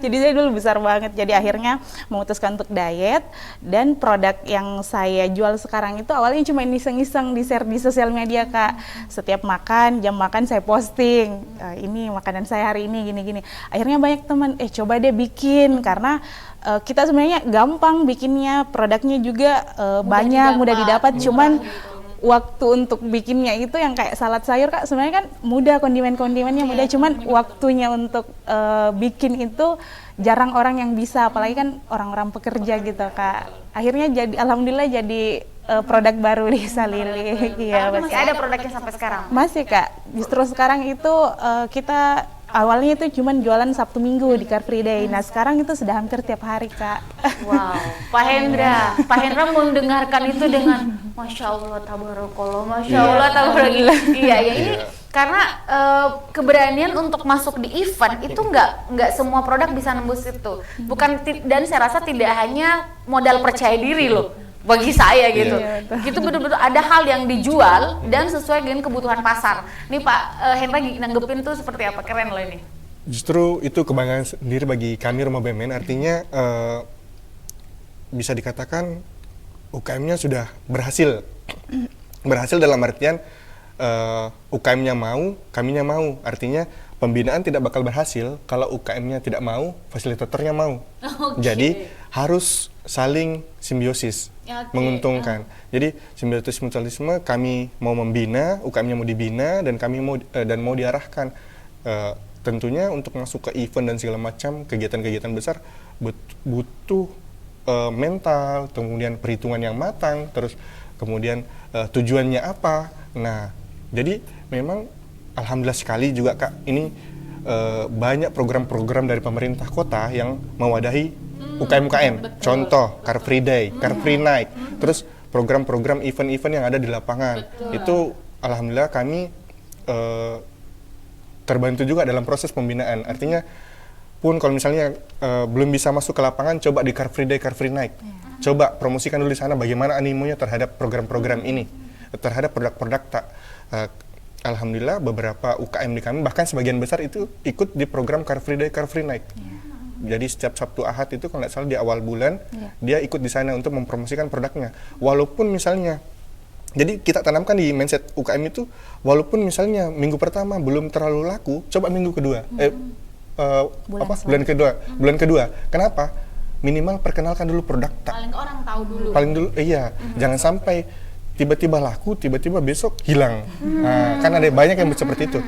Jadi saya dulu besar banget. Jadi akhirnya memutuskan untuk diet, dan produk yang saya jual sekarang itu awalnya cuma iseng-iseng di-share di sosial media, Kak. Setiap makan, jam makan saya posting. Ini makanan saya hari ini gini-gini. Akhirnya banyak teman, coba deh bikin, karena kita sebenarnya gampang bikinnya, produknya juga banyak, mudah didapat, cuman waktu untuk bikinnya itu yang kayak salad sayur, Kak, sebenarnya kan mudah, kondimennya mudah, cuman waktunya untuk bikin itu jarang orang yang bisa, apalagi kan orang-orang pekerja gitu, Kak. Akhirnya alhamdulillah jadi produk baru di Salili. Iya, masih ada produknya sampai sekarang? Masih, Kak. Justru sekarang itu kita awalnya itu cuman jualan Sabtu Minggu di Car Free Day. Nah, sekarang itu sudah hampir tiap hari, Kak. Wow, Pak Hendra mendengarkan itu dengan Masya Allah, tabarakallah, Masya Allah, tabarakallah. Iya, ini karena keberanian untuk masuk di event itu nggak semua produk bisa nembus itu. Dan saya rasa tidak hanya modal percaya diri loh. Bagi saya gitu, gitu betul-betul ada hal yang dijual dan sesuai dengan kebutuhan pasar. Nih Pak Hendra nanggepin tuh seperti apa, keren loh ini. Justru itu kebanggaan sendiri bagi kami Rumah BUMN, artinya bisa dikatakan UKM-nya sudah berhasil. Berhasil dalam artian UKM-nya mau, kaminya mau. Artinya pembinaan tidak bakal berhasil kalau UKM-nya tidak mau, fasilitatornya mau. Jadi harus saling simbiosis, menguntungkan. Jadi simbiosis mutualisme, kami mau membina, UKM-nya mau dibina, dan kami mau diarahkan. Tentunya untuk masuk ke event dan segala macam kegiatan-kegiatan besar butuh mental, kemudian perhitungan yang matang, terus kemudian tujuannya apa. Nah, jadi memang alhamdulillah sekali juga, Kak, ini banyak program-program dari pemerintah kota yang mewadahi UKM-UKM. Contoh Car Free Day, Car Free Night, terus program-program event-event yang ada di lapangan. Itu alhamdulillah kami terbantu juga dalam proses pembinaan. Artinya pun kalau misalnya belum bisa masuk ke lapangan, coba di Car Free Day, Car Free Night. Coba promosikan dulu di sana bagaimana animonya terhadap program-program ini, terhadap produk-produk tak. Alhamdulillah beberapa UKM di kami, bahkan sebagian besar itu ikut di program Car Free Day, Car Free Night. Jadi setiap Sabtu Ahad itu kalau nggak salah di awal bulan, dia ikut di sana untuk mempromosikan produknya. Walaupun misalnya, jadi kita tanamkan di mindset UKM itu, walaupun misalnya minggu pertama belum terlalu laku, coba minggu kedua, bulan kedua. Kenapa? Minimal perkenalkan dulu produk tak. Paling orang tahu dulu. Paling dulu, iya. Jangan sampai tiba-tiba laku, tiba-tiba besok hilang. Nah, kan ada banyak yang seperti itu.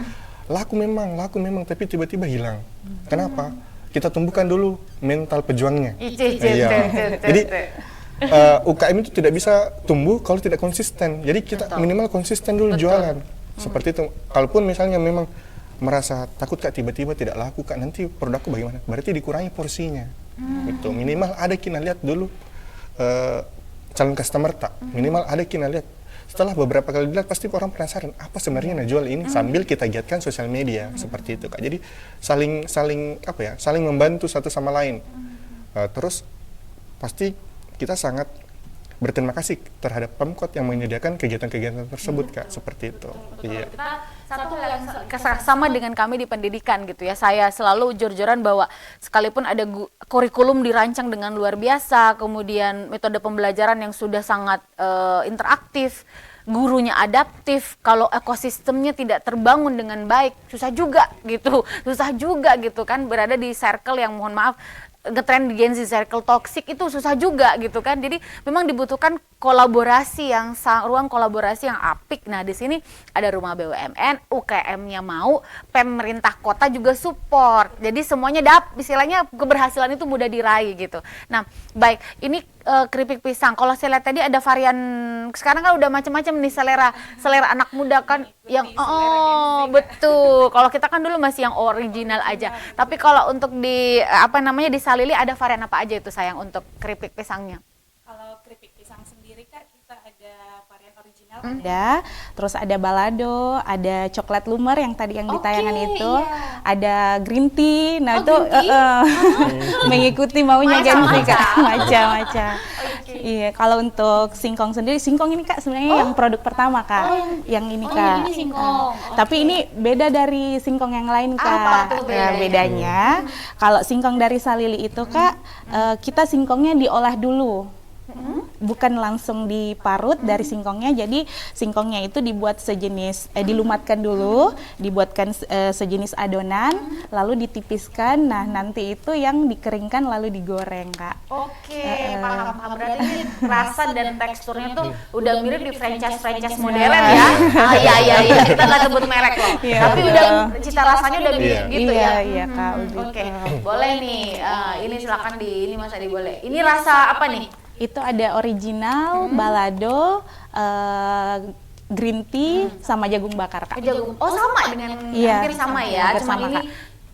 Laku memang, tapi tiba-tiba hilang. Kenapa? Kita tumbuhkan dulu mental pejuangnya. Jadi UKM itu tidak bisa tumbuh kalau tidak konsisten. Jadi kita minimal konsisten dulu jualan. Seperti itu. Kalaupun misalnya memang merasa takut, Kak, tiba-tiba tidak laku, Kak, nanti produkku bagaimana? Berarti dikurangi porsinya. Itu minimal ada kita lihat dulu calon customer tak. Minimal ada kita lihat. Setelah beberapa kali dilihat pasti orang penasaran apa sebenarnya yang jual ini, sambil kita giatkan sosial media seperti itu, Kak. Jadi saling membantu satu sama lain. Terus pasti kita sangat berterima kasih terhadap Pemkot yang menyediakan kegiatan-kegiatan tersebut, Kak, seperti itu. Iya. Satu hal yang sama dengan kami di pendidikan gitu ya, saya selalu jor-joran bahwa sekalipun ada kurikulum dirancang dengan luar biasa, kemudian metode pembelajaran yang sudah sangat interaktif, gurunya adaptif, kalau ekosistemnya tidak terbangun dengan baik, susah juga gitu kan, berada di circle yang mohon maaf ngetrend di Gen Z, circle toxic itu susah juga gitu kan. Jadi memang dibutuhkan ruang kolaborasi yang apik. Nah, di sini ada Rumah BUMN, UKM-nya mau, pemerintah kota juga support. Jadi semuanya istilahnya keberhasilan itu mudah diraih gitu. Nah, baik, ini keripik pisang. Kalau saya lihat tadi ada varian, sekarang kan udah macam-macam nih selera anak muda kan yang betul. Kalau kita kan dulu masih yang original aja. Tapi kalau untuk di di Salili ada varian apa aja itu sayang untuk keripik pisangnya? Kalau keripik pisang sendiri, Kak, kita ada varian original ada, terus ada balado, ada coklat lumer yang tadi yang ditayangan itu, ada green tea. Nah, itu mengikuti maunya Gen Z, Kak, macam-macam. Iya, kalau untuk singkong sendiri, singkong ini Kak sebenarnya yang produk pertama Kak. Yang ini Kak. Ini singkong. Tapi ini beda dari singkong yang lain Kak. Apa tuh Bedanya? Kalau singkong dari Salili itu Kak, kita singkongnya diolah dulu. Bukan langsung diparut dari singkongnya, jadi singkongnya itu dibuat sejenis dilumatkan dulu, dibuatkan sejenis adonan, lalu ditipiskan. Nah nanti itu yang dikeringkan lalu digoreng Kak. Oke, paham. Berarti ini rasa dan teksturnya tuh udah mirip di franchise modern ya. Iya. Kita nggak sebut merek loh. Tapi udah cita rasanya udah mirip gitu ya. Iya Kak. Oke, boleh nih. Ini silakan ini Mas Adi boleh. Ini rasa apa nih? Itu ada original, balado, green tea, sama jagung bakar Kak. Jagung. Oh sama dengan hampir sama ya. Hampir Cuma sama, ini Kak.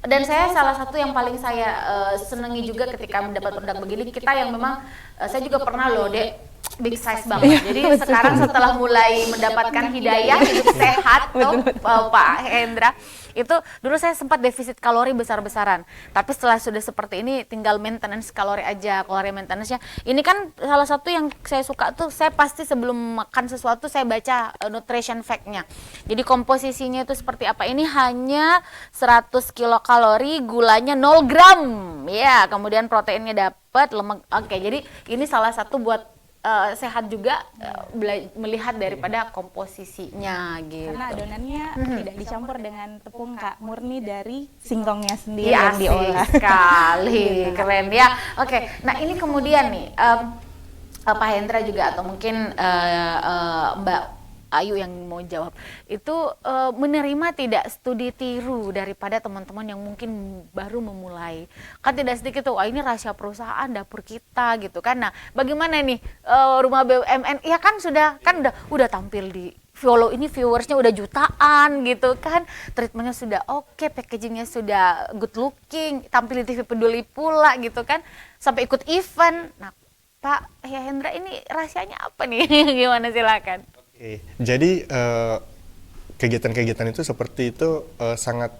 dan saya salah satu yang paling saya senangi juga ketika mendapat produk begini, kita yang memang saya juga pernah loh Dek, big size banget. Jadi sekarang setelah mulai mendapatkan hidayah hidup sehat tuh Pak Hendra, itu dulu saya sempat defisit kalori besar-besaran. Tapi setelah sudah seperti ini tinggal maintenance kalori aja, kalori maintenance-nya. Ini kan salah satu yang saya suka tuh, saya pasti sebelum makan sesuatu saya baca nutrition fact-nya. Jadi komposisinya itu seperti apa. Ini hanya 100 kilokalori, gulanya 0 gram. Ya, kemudian proteinnya dapat, lemak. Oke, jadi ini salah satu buat sehat juga melihat daripada komposisinya gitu. Karena adonannya tidak dicampur dengan tepung Kak, murni dari singkongnya sendiri Iya, yang diolah. sekali, keren ya. Oke, nah ini kemudian nih Pak Hendra juga atau mungkin Mbak Ayu yang mau jawab itu menerima tidak studi tiru daripada teman-teman yang mungkin baru memulai, kan tidak sedikit tuh, ini rahasia perusahaan dapur kita gitu kan. Nah bagaimana nih rumah BUMN ya kan udah tampil di follow ini, viewersnya udah jutaan gitu kan, treatmentnya sudah oke, packagingnya sudah good looking, tampil di TV Peduli pula gitu kan, sampai ikut event. Nah Pak Hendra ini rahasianya apa nih? Gimana, silakan. Oke, jadi kegiatan-kegiatan itu seperti itu sangat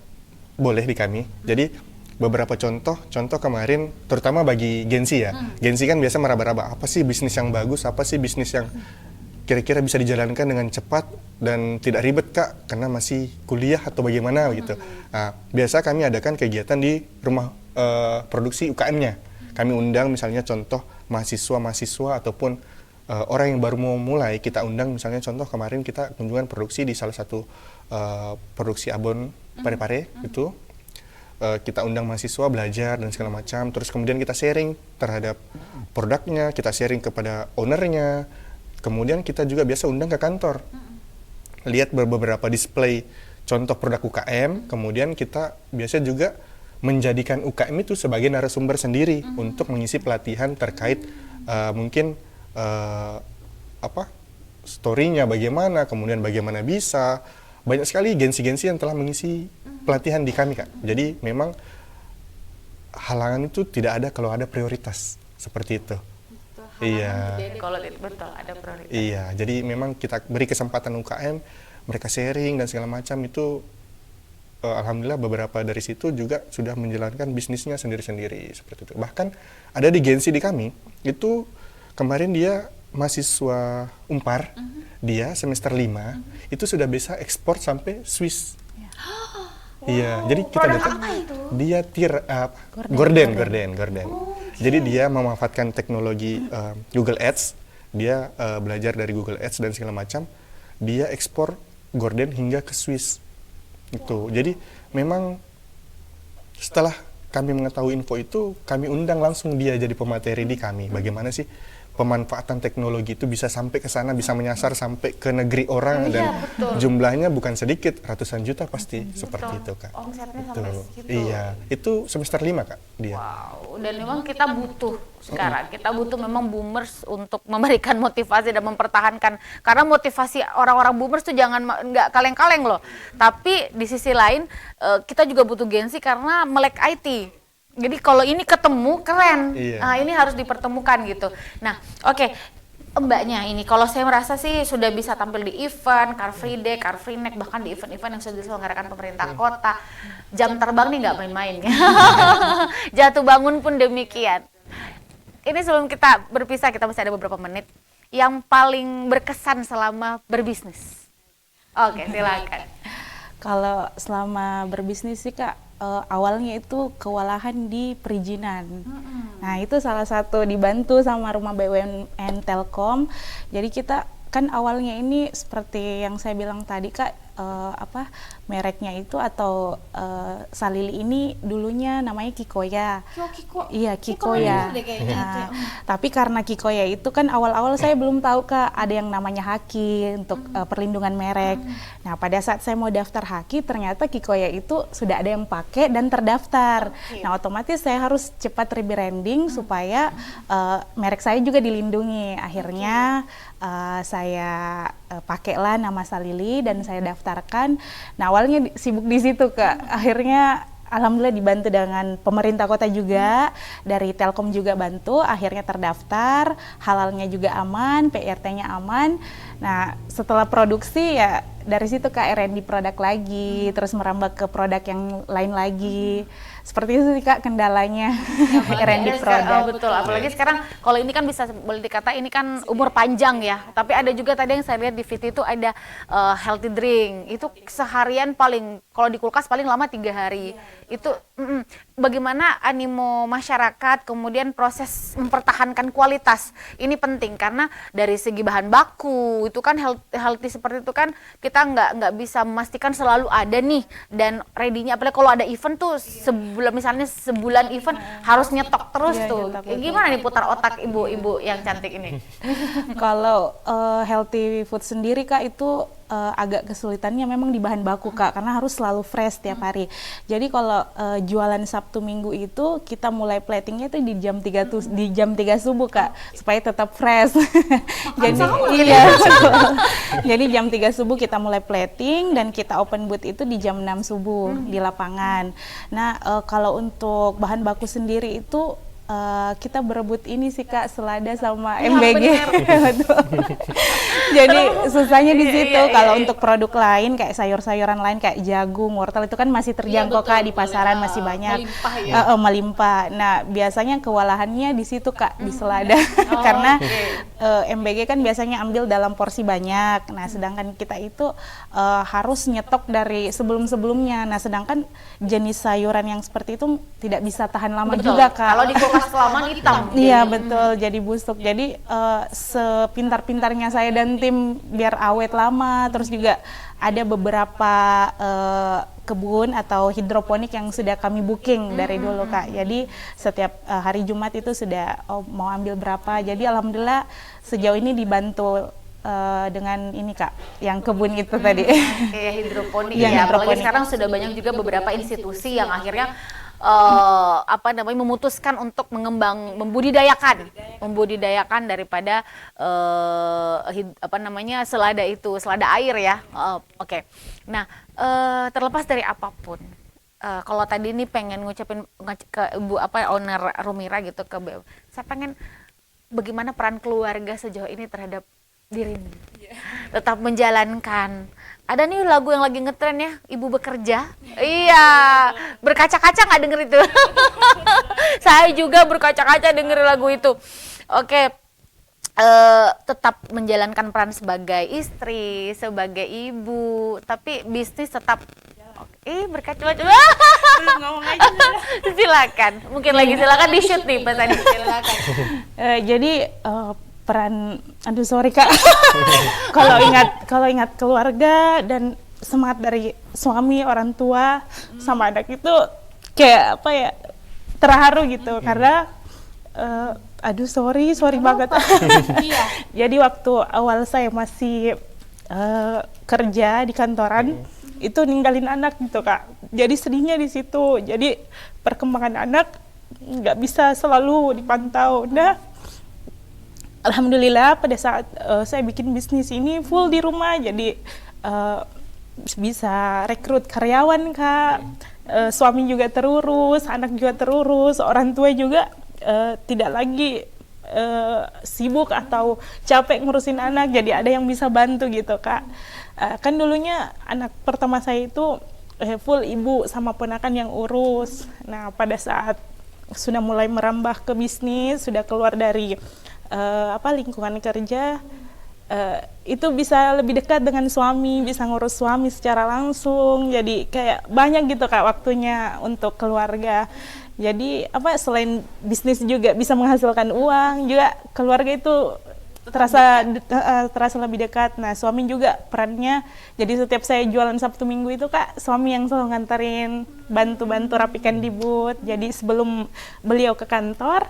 boleh di kami. Jadi beberapa contoh kemarin, terutama bagi Gensi ya. Gensi kan biasa meraba-raba, apa sih bisnis yang bagus, apa sih bisnis yang kira-kira bisa dijalankan dengan cepat dan tidak ribet Kak, karena masih kuliah atau bagaimana gitu. Nah, biasa kami adakan kegiatan di rumah produksi UKM-nya. Kami undang misalnya contoh mahasiswa ataupun orang yang baru mau mulai, kita undang misalnya contoh kemarin kita kunjungan produksi di salah satu produksi abon Parepare itu. Kita undang mahasiswa belajar dan segala macam, terus kemudian kita sharing terhadap produknya, kita sharing kepada ownernya, kemudian kita juga biasa undang ke kantor, lihat beberapa display contoh produk UKM, kemudian kita biasa juga menjadikan UKM itu sebagai narasumber sendiri untuk mengisi pelatihan terkait mungkin story-nya bagaimana, kemudian bagaimana bisa. Banyak sekali gensi-gensi yang telah mengisi pelatihan di kami Kak. Jadi memang halangan itu tidak ada kalau ada prioritas seperti itu. Iya. Kalau betul ada prioritas. Iya, jadi memang kita beri kesempatan UKM, mereka sharing dan segala macam itu. Alhamdulillah beberapa dari situ juga sudah menjalankan bisnisnya sendiri-sendiri seperti itu. Bahkan ada di gensi di kami itu kemarin dia mahasiswa Unpar, dia semester 5 itu sudah bisa ekspor sampai Swiss. Iya, jadi kita datang, dia Gorden. Jadi dia memanfaatkan teknologi Google Ads, dia belajar dari Google Ads dan segala macam, dia ekspor Gorden hingga ke Swiss. Itu. Jadi memang setelah kami mengetahui info itu, kami undang langsung dia jadi pemateri di kami. Bagaimana sih pemanfaatan teknologi itu bisa sampai ke sana, bisa menyasar sampai ke negeri orang, dan jumlahnya bukan sedikit, ratusan juta pasti seperti itu Kak. Omsetnya sampai segitu. Iya, itu semester 5 Kak dia. Wow, dan memang kita butuh sekarang, kita butuh memang boomers untuk memberikan motivasi dan mempertahankan, karena motivasi orang-orang boomers tuh nggak kaleng-kaleng loh. Tapi di sisi lain kita juga butuh gensi karena melek IT. Jadi kalau ini ketemu keren, nah ini harus dipertemukan gitu. Nah, oke. Mbaknya ini, kalau saya merasa sih sudah bisa tampil di event, Car Free Day, Car Free Night, bahkan di event-event yang sudah diselenggarakan pemerintah kota. Jam terbang nih nggak main-main. Jatuh bangun pun demikian. ini sebelum kita berpisah, kita masih ada beberapa menit. Yang paling berkesan selama berbisnis. Oke, silakan. Kalau selama berbisnis sih Kak, awalnya itu kewalahan di perizinan. Nah itu salah satu dibantu sama Rumah BUMN Telkom. Jadi kita kan awalnya ini seperti yang saya bilang tadi Kak, mereknya itu atau Salili ini dulunya namanya Kikoya. Iya, Kikoya. Nah, tapi karena Kikoya itu kan awal-awal saya belum tahu Kak ada yang namanya Haki untuk perlindungan merek. Nah, pada saat saya mau daftar Haki ternyata Kikoya itu sudah ada yang pakai dan terdaftar. Nah, otomatis saya harus cepat rebranding supaya merek saya juga dilindungi. Akhirnya saya pakailah nama Salili dan saya daftarkan. Nah, awalnya sibuk di situ Kak. Akhirnya alhamdulillah dibantu dengan pemerintah kota juga, dari Telkom juga bantu, akhirnya terdaftar, halalnya juga aman, PRT-nya aman. Nah, setelah produksi ya dari situ Kak R&D produk lagi, terus merambah ke produk yang lain lagi. Seperti itu sih Kak kendalanya R&D produk. Betul, apalagi sekarang kalau ini kan bisa boleh dikata ini kan umur panjang ya. Tapi ada juga tadi yang saya lihat di VT itu ada healthy drink. Itu seharian paling, kalau di kulkas paling lama 3 hari. Itu bagaimana animo masyarakat, kemudian proses mempertahankan kualitas. Ini penting karena dari segi bahan baku itu kan healthy seperti itu kan kita nggak bisa memastikan selalu ada nih dan ready-nya. Apalagi kalau ada event tuh misalnya sebulan event harus nyetok terus tuh. Gimana nih putar otak ibu-ibu yang cantik ini? Kalau healthy food sendiri Kak itu agak kesulitannya memang di bahan baku Kak, karena harus selalu fresh tiap hari. Jadi kalau jualan Sabtu Minggu itu kita mulai platingnya itu di jam 3 subuh Kak, supaya tetap fresh. Jadi iya. Jadi jam 3 subuh kita mulai plating dan kita open booth itu di jam 6 subuh di lapangan. Nah, kalau untuk bahan baku sendiri itu kita berebut ini sih Kak, selada sama MBG. Jadi susahnya di situ. Kalau untuk produk lain kayak sayur-sayuran lain kayak jagung, wortel itu kan masih terjangkau Kak, di pasaran masih banyak. Melimpah. Nah, biasanya kewalahannya di situ Kak, di selada. Karena MBG kan biasanya ambil dalam porsi banyak. Nah, sedangkan kita itu harus nyetok dari sebelum-sebelumnya. Nah, sedangkan jenis sayuran yang seperti itu tidak bisa tahan lama juga Kak. Kalau di kulkas kelamaan hitam. Iya betul, jadi busuk. Jadi sepintar-pintarnya saya dan tim biar awet lama, terus juga ada beberapa kebun atau hidroponik yang sudah kami booking dari dulu Kak. Jadi setiap hari Jumat itu sudah mau ambil berapa. Jadi alhamdulillah sejauh ini dibantu dengan ini Kak, yang kebun itu tadi. Kayak hidroponik ya. Apalagi sekarang sudah banyak juga beberapa institusi yang akhirnya memutuskan untuk membudidayakan daripada selada itu, selada air ya. Oke. Nah, terlepas dari apapun, kalau tadi ini pengen ngucapin ke Ibu owner Rumira gitu ke BUMN, saya pengen bagaimana peran keluarga sejauh ini terhadap dirimu, tetap menjalankan. Ada nih lagu yang lagi ngetren ya, Ibu Bekerja. Iya, berkaca-kaca nggak denger itu? Saya juga berkaca-kaca denger lagu itu. Oke, tetap menjalankan peran sebagai istri, sebagai ibu, tapi bisnis tetap berkaca-kaca. Ngomong aja. Silakan, mungkin lagi silakan di shoot nih Pak Sandi. Silakan. Jadi peran, aduh sorry Kak, kalau ingat keluarga dan semangat dari suami, orang tua sama anak itu kayak apa ya, terharu gitu karena aduh sorry banget. Jadi waktu awal saya masih kerja di kantoran itu ninggalin anak gitu Kak, jadi sedihnya di situ. Jadi perkembangan anak nggak bisa selalu dipantau. Nah, alhamdulillah pada saat saya bikin bisnis ini full di rumah, jadi bisa rekrut karyawan Kak, suami juga terurus, anak juga terurus, orang tua juga tidak lagi sibuk atau capek ngurusin anak, jadi ada yang bisa bantu gitu Kak. Kan dulunya anak pertama saya itu full ibu sama ponakan yang urus. Nah pada saat sudah mulai merambah ke bisnis, sudah keluar dari lingkungan kerja, itu bisa lebih dekat dengan suami, bisa ngurus suami secara langsung. Jadi kayak banyak gitu Kak waktunya untuk keluarga. Jadi selain bisnis juga bisa menghasilkan uang, juga keluarga itu terasa lebih dekat. Nah, suami juga perannya. Jadi setiap saya jualan Sabtu Minggu itu Kak, suami yang selalu nganterin, bantu rapikan di booth. Jadi sebelum beliau ke kantor,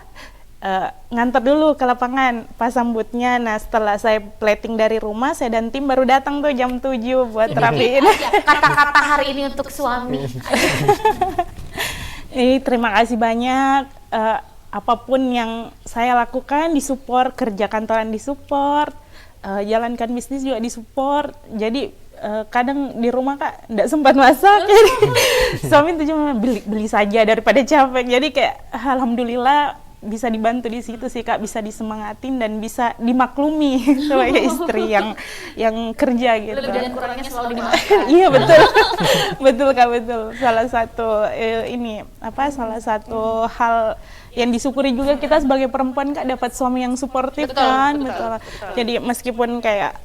nganter dulu ke lapangan, pasang bootnya. Nah, setelah saya plating dari rumah, saya dan tim baru datang tuh jam 7 buat rapiin. Kata-kata hari ini untuk suami. Terima kasih banyak. Apapun yang saya lakukan disupport, kerja kantoran disupport, jalankan bisnis juga disupport. Jadi kadang di rumah Kak nggak sempat masak, jadi suami tuh cuma beli saja daripada capek. Jadi kayak alhamdulillah bisa dibantu di situ sih Kak, bisa disemangatin dan bisa dimaklumi sebagai istri yang kerja gitu. Lebih dan kurangnya selalu dimaafkan. Iya betul, betul Kak, betul. Salah satu hal yang disyukuri juga kita sebagai perempuan Kak, dapat suami yang suportif kan, betul. Jadi meskipun kayak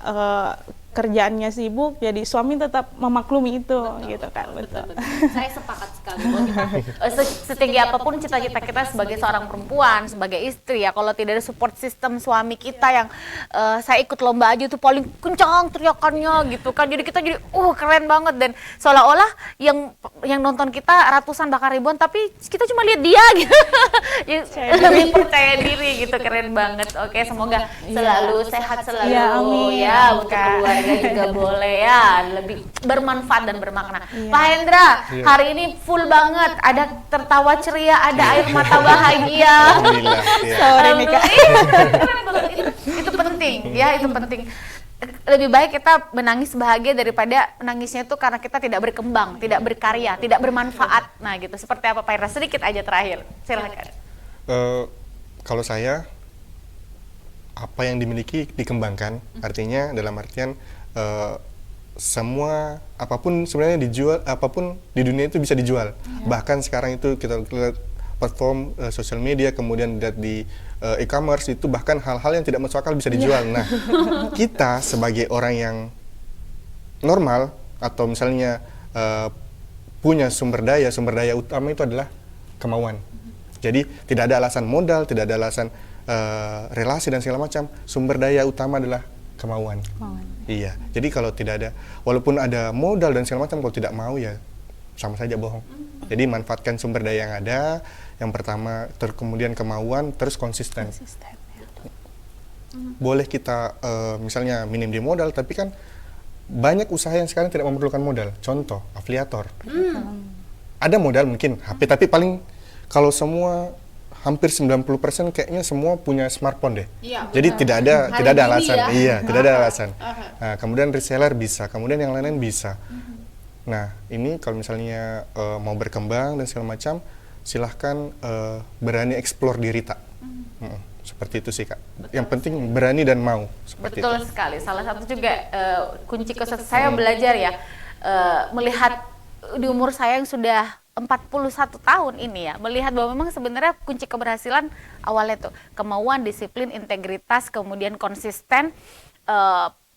kerjaannya sibuk, jadi suami tetap memaklumi itu, gitu kan, betul. Saya sepakat sekali bahwa kita setinggi apapun cita-cita kita sebagai seorang perempuan, sebagai istri ya, kalau tidak ada support system suami kita yang saya ikut lomba aja tuh paling kencang teriakannya gitu kan, jadi kita jadi keren banget, dan seolah-olah yang nonton kita ratusan bahkan ribuan, tapi kita cuma lihat dia gitu. Lebih percaya diri gitu, keren banget. Oke, semoga selalu sehat selalu ya, amin. Ya, untuk keluarga juga boleh ya, lebih bermanfaat dan bermakna. Pak Hendra, hari ini full banget, ada tertawa ceria, ada air mata bahagia. Alhamdulillah. Itu penting ya, itu penting. Lebih baik kita menangis bahagia daripada menangisnya itu karena kita tidak berkembang, tidak berkarya, tidak bermanfaat. Nah gitu, seperti apa Pak Hendra? Sedikit aja terakhir, silakan. Kalau saya, apa yang dimiliki dikembangkan, artinya dalam artian semua apapun sebenarnya dijual, apapun di dunia itu bisa dijual. Bahkan sekarang itu kita lihat platform sosial media, kemudian lihat di e-commerce itu bahkan hal-hal yang tidak masuk akal bisa dijual. Nah, kita sebagai orang yang normal atau misalnya punya sumber daya utama itu adalah kemauan. Jadi tidak ada alasan modal, tidak ada alasan relasi dan segala macam. Sumber daya utama adalah kemauan. Iya. Jadi kalau tidak ada, walaupun ada modal dan segala macam, kalau tidak mau ya sama saja bohong. Jadi manfaatkan sumber daya yang ada. Yang pertama, kemudian kemauan, terus konsisten. Boleh kita misalnya minim di modal, tapi kan banyak usaha yang sekarang tidak memerlukan modal. Contoh, afiliator. Ada modal mungkin HP, tapi paling kalau semua hampir 90% kayaknya semua punya smartphone deh. Jadi tidak ada alasan. Tidak ada alasan. Nah, kemudian reseller bisa, kemudian yang lain-lain bisa. Nah, ini kalau misalnya mau berkembang dan segala macam, silahkan berani explore diri tak. Seperti itu sih Kak. Yang penting berani dan mau. Betul sekali. Salah satu juga kunci kesuksesan saya belajar ya, melihat di umur saya yang sudah 41 tahun ini ya, melihat bahwa memang sebenarnya kunci keberhasilan awalnya tuh kemauan, disiplin, integritas, kemudian konsisten.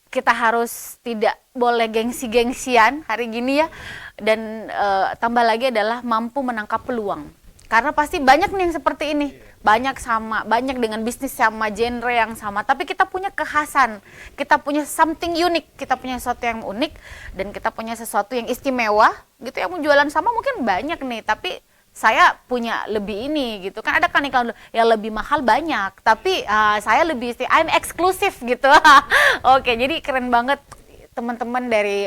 Kita harus tidak boleh gengsi-gengsian hari gini ya, dan tambah lagi adalah mampu menangkap peluang. Karena pasti banyak nih yang seperti ini, banyak dengan bisnis sama, genre yang sama, tapi kita punya kekhasan, kita punya something unik, kita punya sesuatu yang unik, dan kita punya sesuatu yang istimewa, gitu. Yang menjualan sama mungkin banyak nih, tapi saya punya lebih ini, gitu kan. Ada kan iklan yang lebih mahal banyak, tapi saya lebih I'm eksklusif gitu. Oke, jadi keren banget teman-teman dari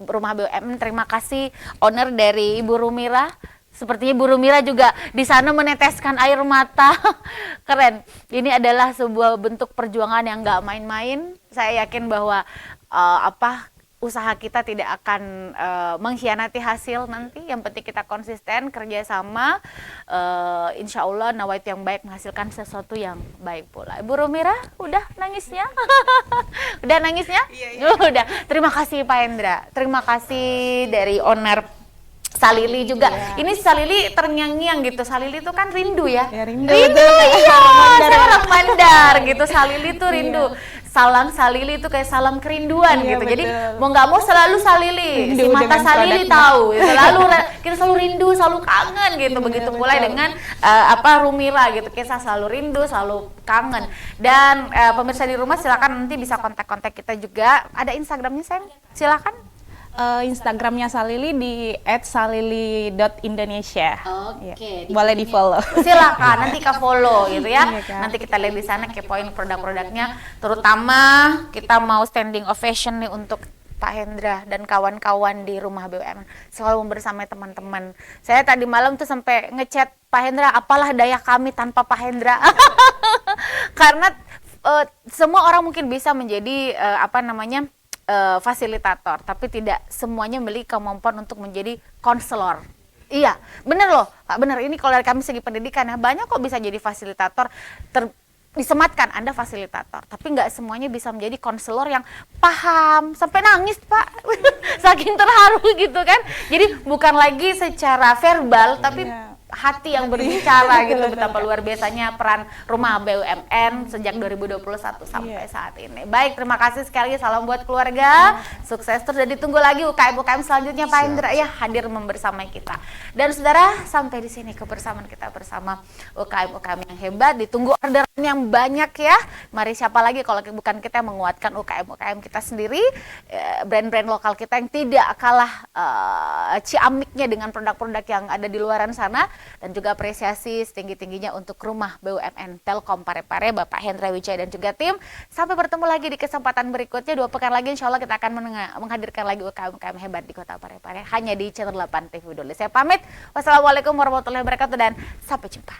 Rumah BUMN. Terima kasih owner dari Ibu Rumira. Sepertinya Bu Rumira juga di sana meneteskan air mata. Keren. Ini adalah sebuah bentuk perjuangan yang nggak main-main. Saya yakin bahwa usaha kita tidak akan mengkhianati hasil nanti. Yang penting kita konsisten, kerjasama. Insya Allah nawaitu yang baik menghasilkan sesuatu yang baik pula. Ibu Rumira, udah nangisnya? Udah nangisnya? Iya. Udah. Terima kasih Pak Hendra. Terima kasih dari owner Salili juga. Ini Salili terngiang-ngiang gitu. Salili itu kan rindu ya. Rindu. Iya, saya orang Mandar gitu. Salili itu rindu. Salam Salili itu kayak salam kerinduan gitu. betul. Jadi mau nggak mau selalu Salili. Rindu Si mata dengan Salili produknya. tahu. Kita selalu rindu, selalu kangen gitu. Begitu pula dengan Rumira gitu. Kita selalu rindu, selalu kangen. Dan pemirsa di rumah silakan nanti bisa kontak-kontak kita juga. Ada Instagramnya sayang? Silakan. Instagramnya Salili di @salili.indonesia. Oke, Boleh di follow. Silakan nanti ke follow gitu ya. Iya, Kak. Nanti kita lihat di sana kepoin produk-produknya. Terutama kita mau standing ovation nih untuk Pak Hendra dan kawan-kawan di Rumah BUMN selalu membersamai teman-teman. Saya tadi malam tuh sampai ngechat Pak Hendra, apalah daya kami tanpa Pak Hendra. Karena semua orang mungkin bisa menjadi fasilitator, tapi tidak semuanya memiliki kemampuan untuk menjadi konselor. Iya, bener loh, Pak, bener. Ini kalau dari kami segi pendidikan ya, banyak kok bisa jadi fasilitator. Disematkan Anda fasilitator, tapi nggak semuanya bisa menjadi konselor yang paham sampai nangis, Pak. Saking terharu gitu kan. Jadi bukan lagi secara verbal, tapi hati yang berbicara gitu. Betapa luar biasanya peran Rumah BUMN sejak 2021 sampai saat ini. Baik, terima kasih sekali lagi, salam buat keluarga, sukses terus, dan ditunggu lagi UKM selanjutnya Pak Hendra ya hadir membersamai kita. Dan saudara, sampai di sini kebersamaan kita bersama UKM yang hebat. Ditunggu orderan yang banyak ya. Mari siapa lagi kalau bukan kita yang menguatkan UKM kita sendiri, brand-brand lokal kita yang tidak kalah ciamiknya dengan produk-produk yang ada di luaran sana. Dan juga apresiasi setinggi-tingginya untuk Rumah BUMN Telkom Parepare, Bapak Hendra Wijaya dan juga tim. Sampai bertemu lagi di kesempatan berikutnya. 2 pekan lagi insya Allah kita akan menghadirkan lagi UKM hebat di Kota Parepare hanya di channel 8 TV dulu. Saya pamit. Wassalamualaikum warahmatullahi wabarakatuh dan sampai jumpa.